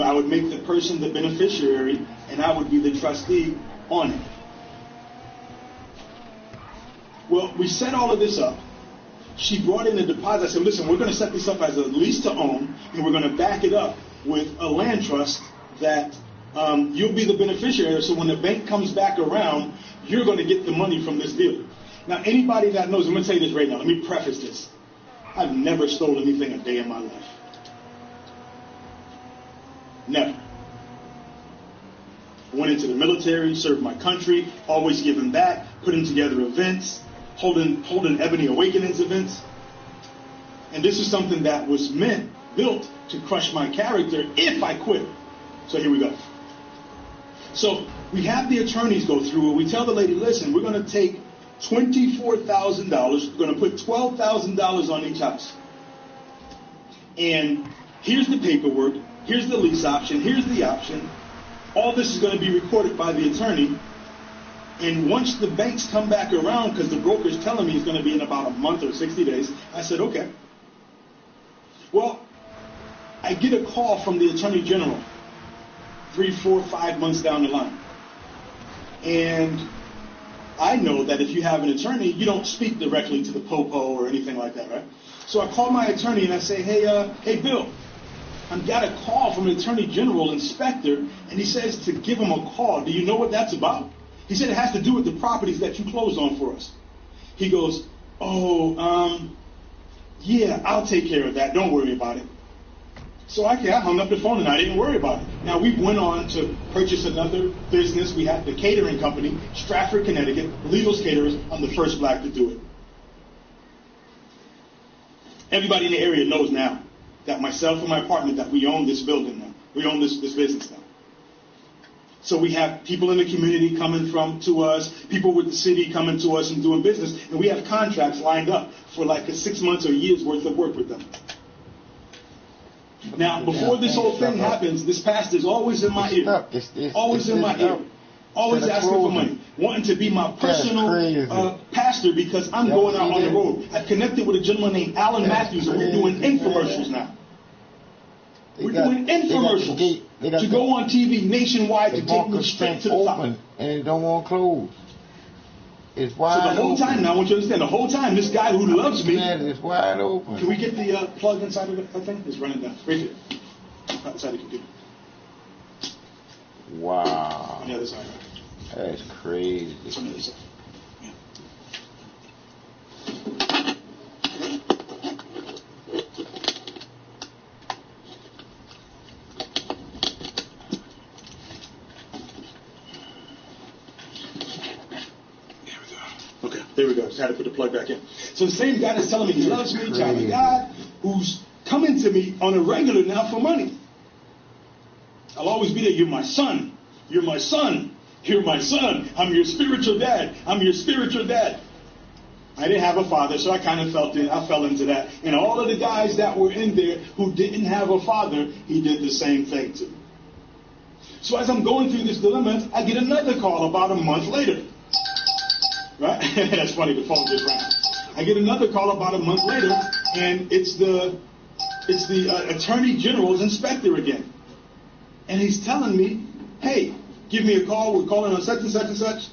I would make the person the beneficiary and I would be the trustee on it. Well, we set all of this up. She brought in a deposit. I said, listen, we're going to set this up as a lease to own, and we're going to back it up with a land trust that you'll be the beneficiary. So when the bank comes back around, you're going to get the money from this deal. Now, anybody that knows, I'm going to tell you this right now. Let me preface this. I've never stolen anything a day in my life. Never. I went into the military, served my country, always giving back, putting together events, holding Ebony Awakenings events. And this is something that was built to crush my character if I quit. So here we go. So we have the attorneys go through it. We tell the lady, listen, we're going to take $24,000. We're going to put $12,000 on each house. And here's the paperwork. Here's the lease option. Here's the option. All this is going to be recorded by the attorney. And once the banks come back around, because the broker's telling me it's going to be in about a month or 60 days, I said, okay. Well, I get a call from the Attorney General 3, 4, 5 months down the line. And I know that if you have an attorney, you don't speak directly to the popo or anything like that, right? So I call my attorney and I say, hey, Bill, I've got a call from an Attorney General inspector, and he says to give him a call. Do you know what that's about? He said it has to do with the properties that you closed on for us. He goes, yeah, I'll take care of that. Don't worry about it. So I hung up the phone and I didn't worry about it. Now we went on to purchase another business. We had the catering company, Stratford, Connecticut, Legals Caterers. I'm the first black to do it. Everybody in the area knows now that myself and my partner, that we own this building now. We own this business now. So we have people in the community coming to us, people with the city coming to us and doing business, and we have contracts lined up for like 6 months or a year's worth of work with them. Now, before this whole thing happens, this pastor's always in my ear. Always in my ear. Always asking for money. Wanting to be my personal pastor because I'm going out on the road. I've connected with a gentleman named Alan Matthews, and we're doing infomercials now. We're doing infomercials to go on TV nationwide to take me straight to the top. And it don't want to close. It's wide open. So the whole time, now I want you to understand, the whole time, this guy who loves me, it's wide open. Can we get the plug inside of the thing? It's running down. Right here. Outside the computer. Wow. On the other side. That's crazy. It's on the other side. Yeah. Okay, there we go. Just had to put the plug back in. So the same guy that's telling me he loves me, child of God, who's coming to me on a regular now for money. I'll always be there. You're my son. You're my son. You're my son. I'm your spiritual dad. I'm your spiritual dad. I didn't have a father, so I kind of fell into that. And all of the guys that were in there who didn't have a father, he did the same thing to. So as I'm going through this dilemma, I get another call about a month later. Right? That's funny, the phone just rang. I get another call about a month later, and it's the Attorney General's inspector again. And he's telling me, hey, give me a call. We're calling on such and such and such.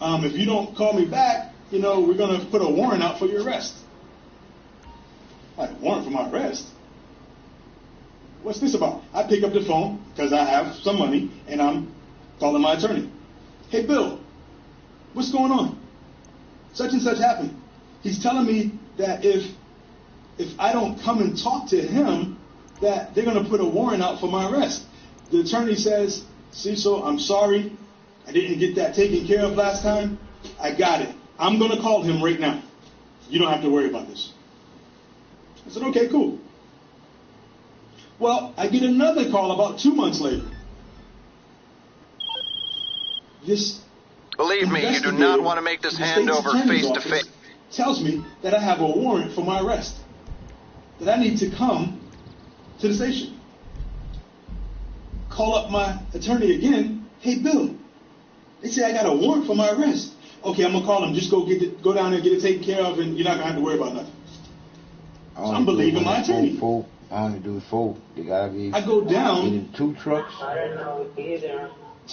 If you don't call me back, we're going to put a warrant out for your arrest. Like, warrant for my arrest? What's this about? I pick up the phone because I have some money, and I'm calling my attorney. Hey, Bill, what's going on? Such and such happened. He's telling me that if I don't come and talk to him, that they're going to put a warrant out for my arrest. The attorney says, Cecil, I'm sorry. I didn't get that taken care of last time. I got it. I'm going to call him right now. You don't have to worry about this. I said, okay, cool. Well, I get another call about 2 months later. Believe me, you do not want to make this handover face to face. Tells me that I have a warrant for my arrest. That I need to come to the station. Call up my attorney again. Hey, Bill, they say I got a warrant for my arrest. Okay, I'm going to call him. Just go down there and get it taken care of, and you're not going to have to worry about nothing. So I'm believing my attorney. I only do 4. They gotta be. I go down in 2 trucks.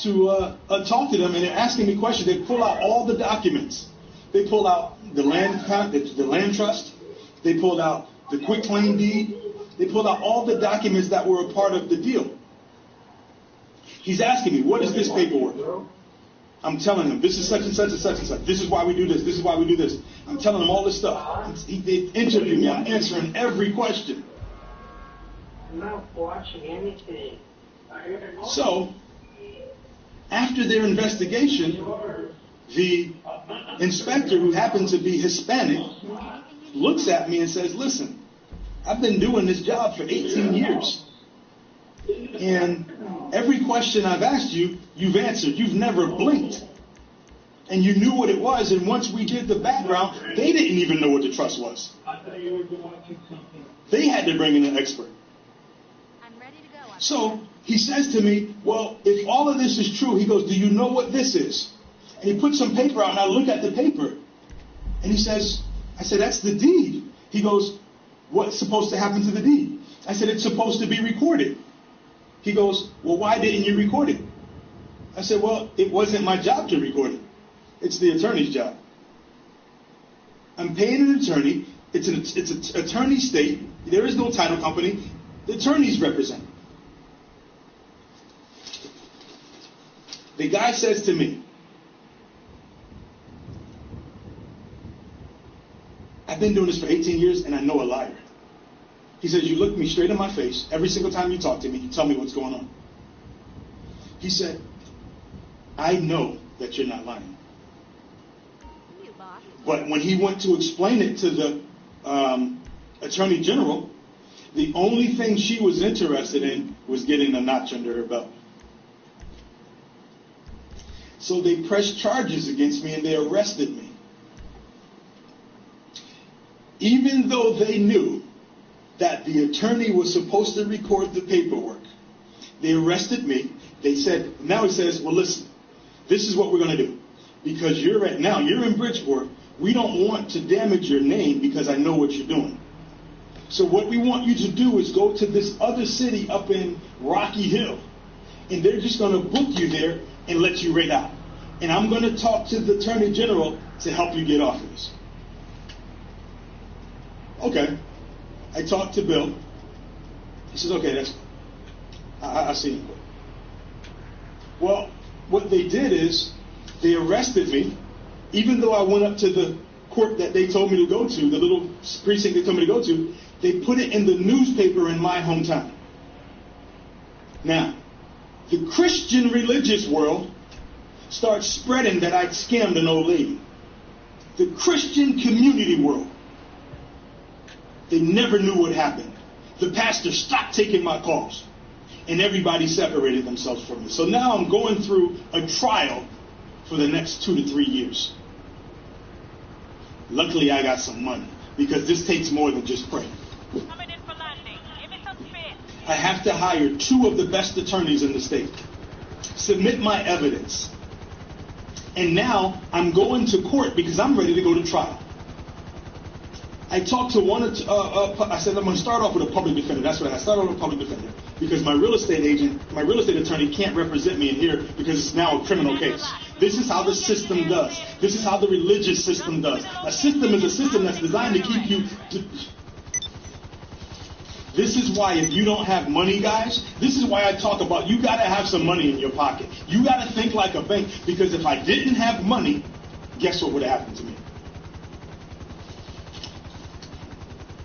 To talk to them, and they're asking me questions. They pull out all the documents. They pull out the land trust. They pulled out the quitclaim deed. They pulled out all the documents that were a part of the deal. He's asking me, what is this paperwork? I'm telling him, this is such and such and such and such. This is why we do this. This is why we do this. I'm telling him all this stuff. They interview me. I'm answering every question. I'm not watching anything. So, after their investigation, the inspector, who happens to be Hispanic, looks at me and says, listen, I've been doing this job for 18 years. And every question I've asked you, you've answered. You've never blinked. And you knew what it was. And once we did the background, they didn't even know what the trust was. They had to bring in an expert. So he says to me, well, if all of this is true, he goes, do you know what this is? And he put some paper out, and I look at the paper. And he says, I said, that's the deed. He goes, what's supposed to happen to the deed? I said, it's supposed to be recorded. He goes, well, why didn't you record it? I said, well, it wasn't my job to record it. It's the attorney's job. I'm paying an attorney. It's an attorney state. There is no title company. The attorneys represent. The guy says to me, I've been doing this for 18 years and I know a liar. He says, you look me straight in my face every single time you talk to me, you tell me what's going on. He said, I know that you're not lying. But when he went to explain it to the Attorney General, the only thing she was interested in was getting a notch under her belt. So they pressed charges against me and they arrested me. Even though they knew that the attorney was supposed to record the paperwork, they arrested me. They said, now he says, well, listen, this is what we're going to do. Because you're in Bridgeport. We don't want to damage your name because I know what you're doing. So what we want you to do is go to this other city up in Rocky Hill. And they're just going to book you there and let you right out. And I'm going to talk to the Attorney General to help you get off of this. Okay. I talked to Bill. He says, okay, that's I see him. Well, what they did is they arrested me, even though I went up to the court that they told me to go to, the little precinct they told me to go to. They put it in the newspaper in my hometown. Now, the Christian religious world starts spreading that I'd scammed an old lady. The Christian community world, they never knew what happened. The pastor stopped taking my calls, and everybody separated themselves from me. So now I'm going through a trial for the next 2 to 3 years. Luckily, I got some money, because this takes more than just praying. Coming in for landing. Give it a spin. I have to hire 2 of the best attorneys in the state, submit my evidence, and now I'm going to court because I'm ready to go to trial. I talked to one, I said I'm going to start off with a public defender. That's right, I started off with a public defender because my real estate attorney can't represent me in here because it's now a criminal case. This is how the system does. This is how the religious system does. A system is a system that's designed to keep you... This is why if you don't have money, guys, this is why I talk about you got to have some money in your pocket. You got to think like a bank, because if I didn't have money, guess what would have happened to me?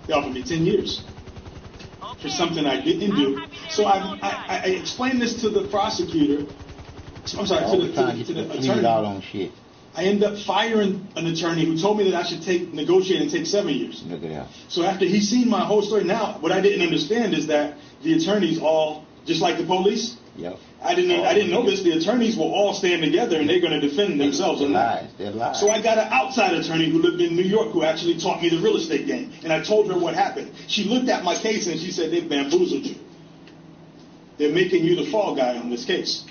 They offered me 10 years for something I didn't do. So I explained this to the prosecutor. I'm sorry, to the attorney. I ended up firing an attorney who told me that I should negotiate and take 7 years. Look at that. So after he's seen my whole story, now what I didn't understand is that the attorneys all, just like the police. Yep. I didn't know this. The attorneys will all stand together and they're going to defend themselves. They're lies. So I got an outside attorney who lived in New York who actually taught me the real estate game. And I told her what happened. She looked at my case and she said, they bamboozled you. They're making you the fall guy on this case.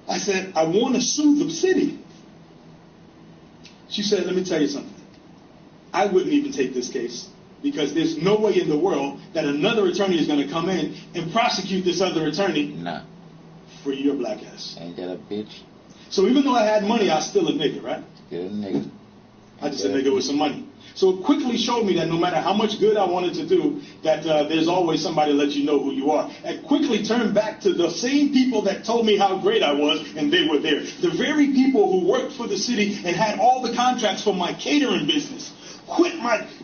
I said, I want to sue the city. She said, let me tell you something. I wouldn't even take this case because there's no way in the world that another attorney is going to come in and prosecute this other attorney for your black ass. Ain't that a bitch? So even though I had money, I was still a nigga, right? Still a nigga. I just a nigga with some money. So it quickly showed me that no matter how much good I wanted to do, that there's always somebody to let you know who you are. It quickly turned back to the same people that told me how great I was, and they were there. The very people who worked for the city and had all the contracts for my catering business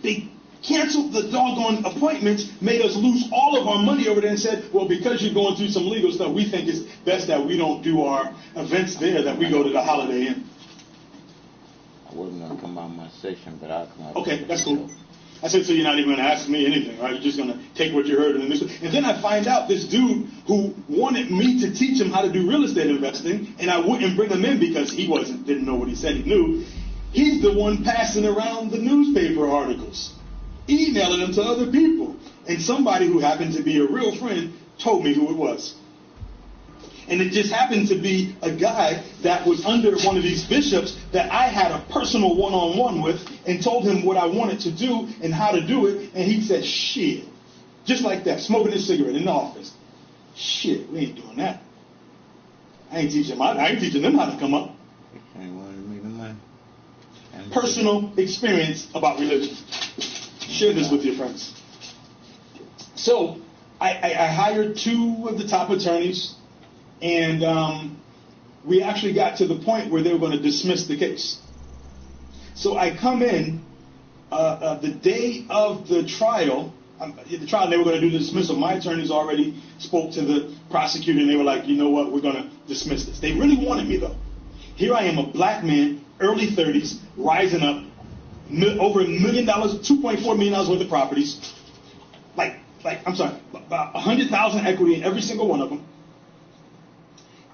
they canceled the doggone appointments, made us lose all of our money over there and said, well, because you're going through some legal stuff, we think it's best that we don't do our events there, that we go to the Holiday Inn. I wasn't going to come out of my section, but I'll come out. Okay, that's cool. I said, so you're not even going to ask me anything, right? You're just going to take what you heard in the news. And then I find out this dude who wanted me to teach him how to do real estate investing, and I wouldn't bring him in because he didn't know what he said he knew. He's the one passing around the newspaper articles, emailing them to other people. And somebody who happened to be a real friend told me who it was. And it just happened to be a guy that was under one of these bishops that I had a personal one-on-one with and told him what I wanted to do and how to do it. And he said, shit. Just like that, smoking a cigarette in the office. Shit, we ain't doing that. I ain't teaching them how to come up. Personal experience about religion. Share this with your friends. So I hired 2 of the top attorneys, and we actually got to the point where they were going to dismiss the case. So I come in the day of the trial. They were going to do the dismissal. My attorneys already spoke to the prosecutor, and they were like, you know what, we're going to dismiss this. They really wanted me, though. Here I am, a black man, early 30s, rising up, over $1 million, $2.4 million worth of properties. About 100,000 equity in every single one of them.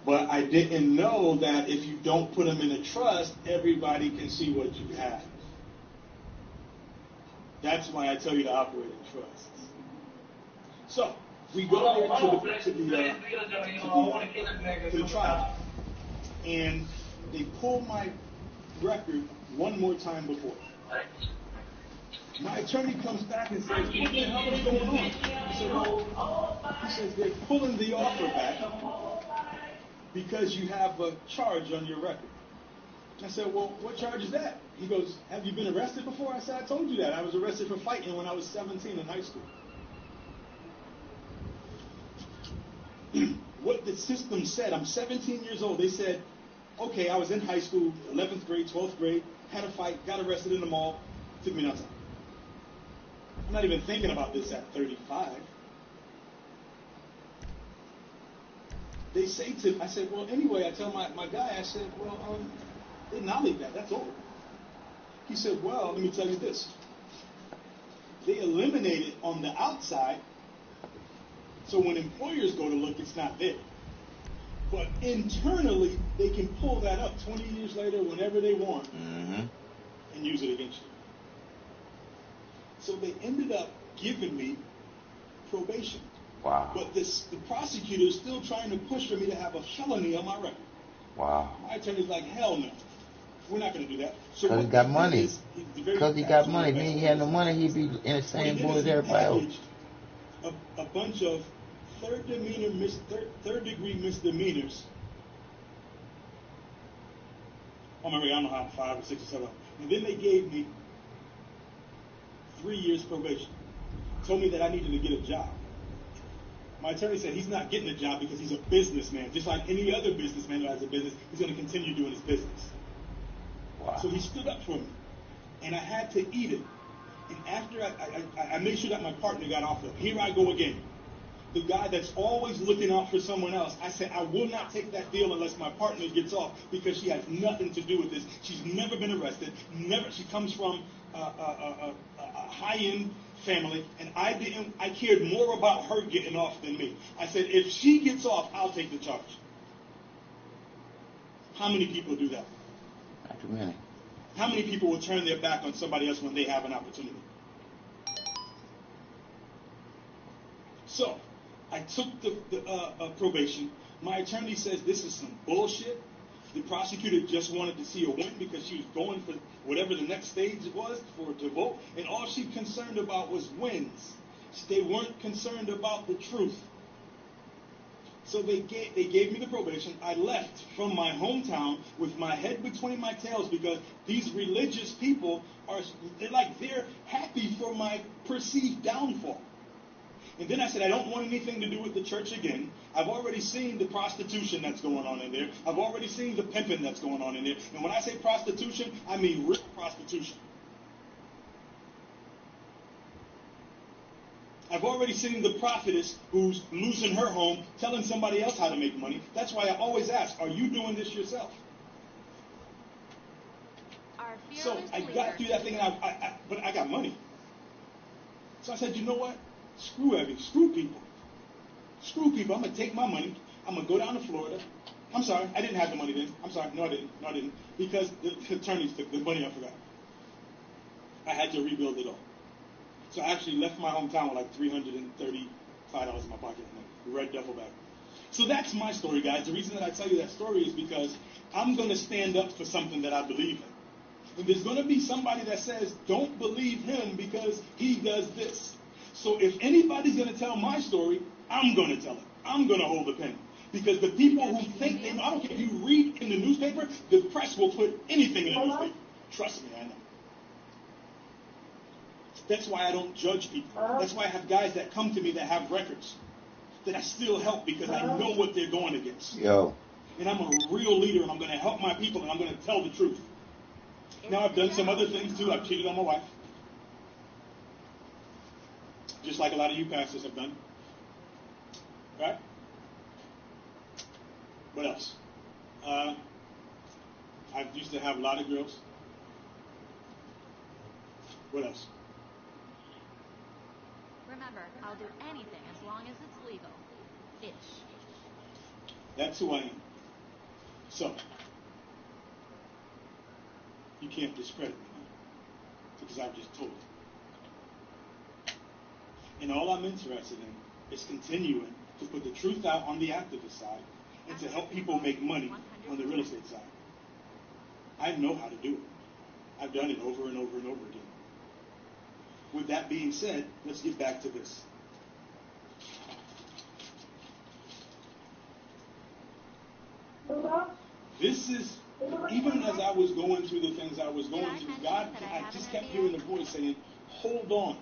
But I didn't know that if you don't put them in a trust, everybody can see what you have. That's why I tell you to operate in trusts. So we go there to the trial, and they pull my record one more time before. My attorney comes back and says, what the hell is going on? I said, well, he says, they're pulling the offer back because you have a charge on your record. I said, well, what charge is that? He goes, have you been arrested before? I said, I told you that. I was arrested for fighting when I was 17 in high school. What the system said, I'm 17 years old. They said, okay, I was in high school, 11th grade, 12th grade, had a fight, got arrested in the mall, took me no time. I'm not even thinking about this at 35. They say I said, well, anyway, I tell my guy, I said, well, they nollied that, that's over. He said, well, let me tell you this. They eliminate it on the outside, so when employers go to look, it's not there. But internally, they can pull that up 20 years later, whenever they want, and use it against you. So they ended up giving me probation. Wow. But the prosecutor is still trying to push for me to have a felony on my record. Wow. My attorney's like, hell no. We're not going to do that. Because he got money. Because he got money. If he ain't had no money, he'd be in the same boat as everybody else. A bunch of third degree misdemeanors. Oh my God, I don't know how, 5 or 6 or 7. And then they gave me 3 years probation. Told me that I needed to get a job. My attorney said he's not getting a job because he's a businessman. Just like any other businessman who has a business, he's going to continue doing his business. Wow. So he stood up for me. And I had to eat it. And after I made sure that my partner got off of it. Here I go again. The guy that's always looking out for someone else. I said, I will not take that deal unless my partner gets off because she has nothing to do with this. She's never been arrested. She comes from a high-end family, and I cared more about her getting off than me. I said, if she gets off, I'll take the charge. How many people do that? Not too many. How many people will turn their back on somebody else when they have an opportunity? So, I took the probation. My attorney says this is some bullshit. The prosecutor just wanted to see her win because she was going for whatever the next stage was to vote, and all she concerned about was wins. They weren't concerned about the truth. So they gave me the probation. I left from my hometown with my head between my tails because these religious people they're happy for my perceived downfall. And then I said, I don't want anything to do with the church again. I've already seen the prostitution that's going on in there. I've already seen the pimping that's going on in there. And when I say prostitution, I mean real prostitution. I've already seen the prophetess who's losing her home, telling somebody else how to make money. That's why I always ask, are you doing this yourself? So I got through that thing, but I got money. So I said, you know what? Screw everything. Screw people. Screw people. I'm going to take my money. I'm going to go down to Florida. I'm sorry. I didn't have the money then. I'm sorry. No, I didn't. Because the attorneys took the money. I forgot. I had to rebuild it all. So I actually left my hometown with like $335 in my pocket. A red duffel bag. So that's my story, guys. The reason that I tell you that story is because I'm going to stand up for something that I believe in. And there's going to be somebody that says, don't believe him because he does this. So if anybody's going to tell my story, I'm going to tell it. I'm going to hold the pen. Because the people who think they know, I don't care if you read in the newspaper, the press will put anything in the newspaper. Trust me, I know. That's why I don't judge people. That's why I have guys that come to me that have records that I still help because I know what they're going against. Yo. And I'm a real leader, and I'm going to help my people, and I'm going to tell the truth. Now, I've done some other things, too. I've cheated on my wife. Just like a lot of you pastors have done. Right? What else? I used to have a lot of girls. What else? Remember, I'll do anything as long as it's legal. Ish. That's who I am. So, you can't discredit me now, because I've just told you. And all I'm interested in is continuing to put the truth out on the activist side and to help people make money on the real estate side. I know how to do it. I've done it over and over and over again. With that being said, let's get back to this. This is, even as I was going through the things I was going through, God, I just kept hearing the voice saying, hold on.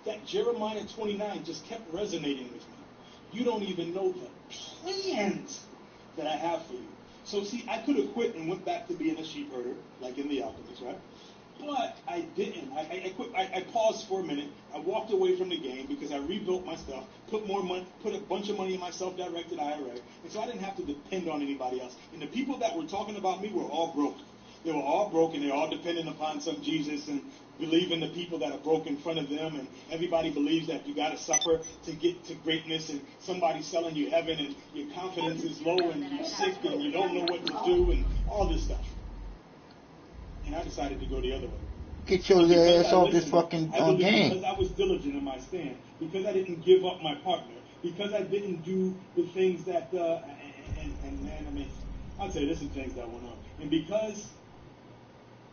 That Jeremiah 29 just kept resonating with me. You don't even know the plans that I have for you. So see, I could have quit and went back to being a sheep herder, like in The Alchemist, right? But I didn't. I quit. I paused for a minute. I walked away from the game because I rebuilt my stuff, put more money, put a bunch of money in my self-directed IRA, and so I didn't have to depend on anybody else. And the people that were talking about me were all broke. They were all broken. They're all dependent upon some Jesus and believe in the people that are broke in front of them. And everybody believes that you got to suffer to get to greatness. And somebody's selling you heaven, and your confidence is low, and you're sick, and you don't know what to do, and all this stuff. And I decided to go the other way. Get your ass off this fucking game. Because I was diligent in my stand. Because I didn't give up my partner. Because I didn't do the things that, and man, I mean, I'll tell you, there's some things that went on. And because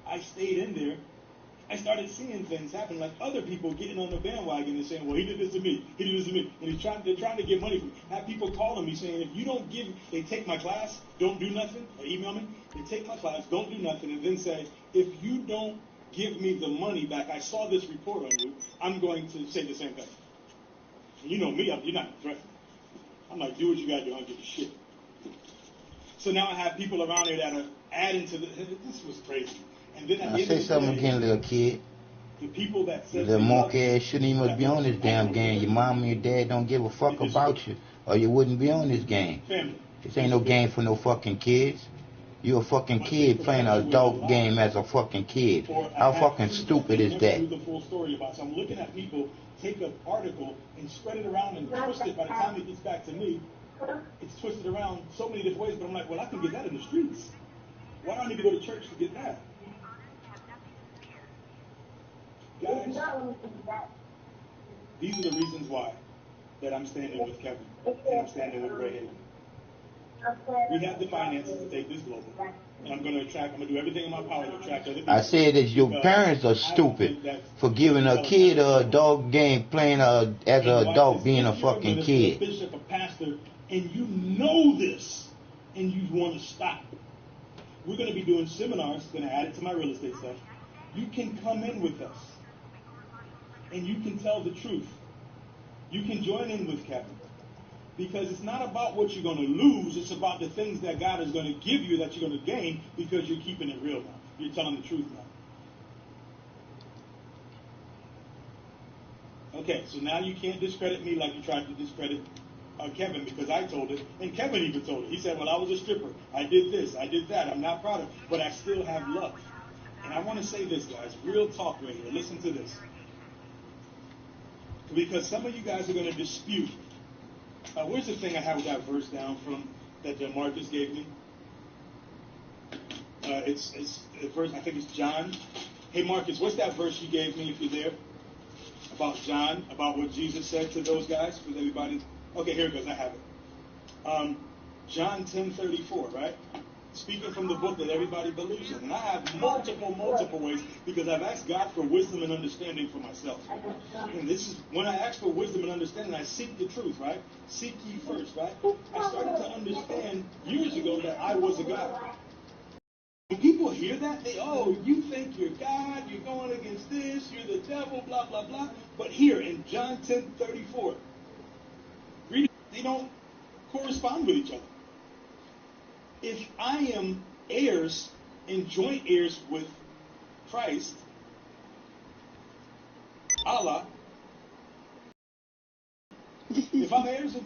I stayed in there, I started seeing things happen, like other people getting on the bandwagon and saying, well, he did this to me, he did this to me, and they're trying to get money from me. I have people calling me saying, if you don't give, they take my class, don't do nothing, or email me, they take my class, don't do nothing, and then say, if you don't give me the money back, I saw this report on you, I'm going to say the same thing. And you know me, you're not threatening. I'm like, do what you got to do, I don't give a shit. So now I have people around here that are adding to this was crazy. And then I say something again, little kid. The people that said the monkey ass shouldn't even be on this damn game. Your mom and your dad don't give a fuck about you, or you wouldn't be on this game. This ain't no game for no fucking kids. You're a fucking kid playing an adult game as a fucking kid. How fucking stupid is that? The full story about. So I'm looking at people take an article and spread it around and twist it. By the time it gets back to me, it's twisted around so many different ways. But I'm like, well, I can get that in the streets. Why do I need to go to church to get that? Guys, these are the reasons why that I'm standing with Kevin and I'm standing with Ray Hayden. We have the finances to take this global. And I'm going to do everything in my power to attract other people. I said that your parents are stupid for giving a kid a adult game, playing as an adult, being a fucking kid. If you're a bishop, a pastor, and you know this, and you want to stop, we're going to be doing seminars, going to add it to my real estate stuff. You can come in with us, and you can tell the truth. You can join in with Kevin. Because it's not about what you're going to lose, it's about the things that God is going to give you that you're going to gain because you're keeping it real now. You're telling the truth now. Okay, so now you can't discredit me like you tried to discredit Kevin because I told it, and Kevin even told it. He said, well, I was a stripper. I did this. I did that. I'm not proud of it, but I still have love. And I want to say this, guys. Real talk right here. Listen to this. Because some of you guys are going to dispute. Where's the thing I have that verse down from that Marcus gave me? It's the verse, I think it's John. Hey, Marcus, what's that verse you gave me if you're there? About John, about what Jesus said to those guys, with everybody. Okay, here it goes. I have it. John 10:34, right? Speaking from the book that everybody believes in. And I have multiple ways because I've asked God for wisdom and understanding for myself. And this is when I ask for wisdom and understanding, I seek the truth, right? Seek ye first, right? I started to understand years ago that I was a God. When people hear that, you think you're God, you're going against this, you're the devil, blah, blah, blah. But here in John 10:34, read it, they don't correspond with each other. If I am heirs and joint heirs with Christ, Allah, if I'm heirs with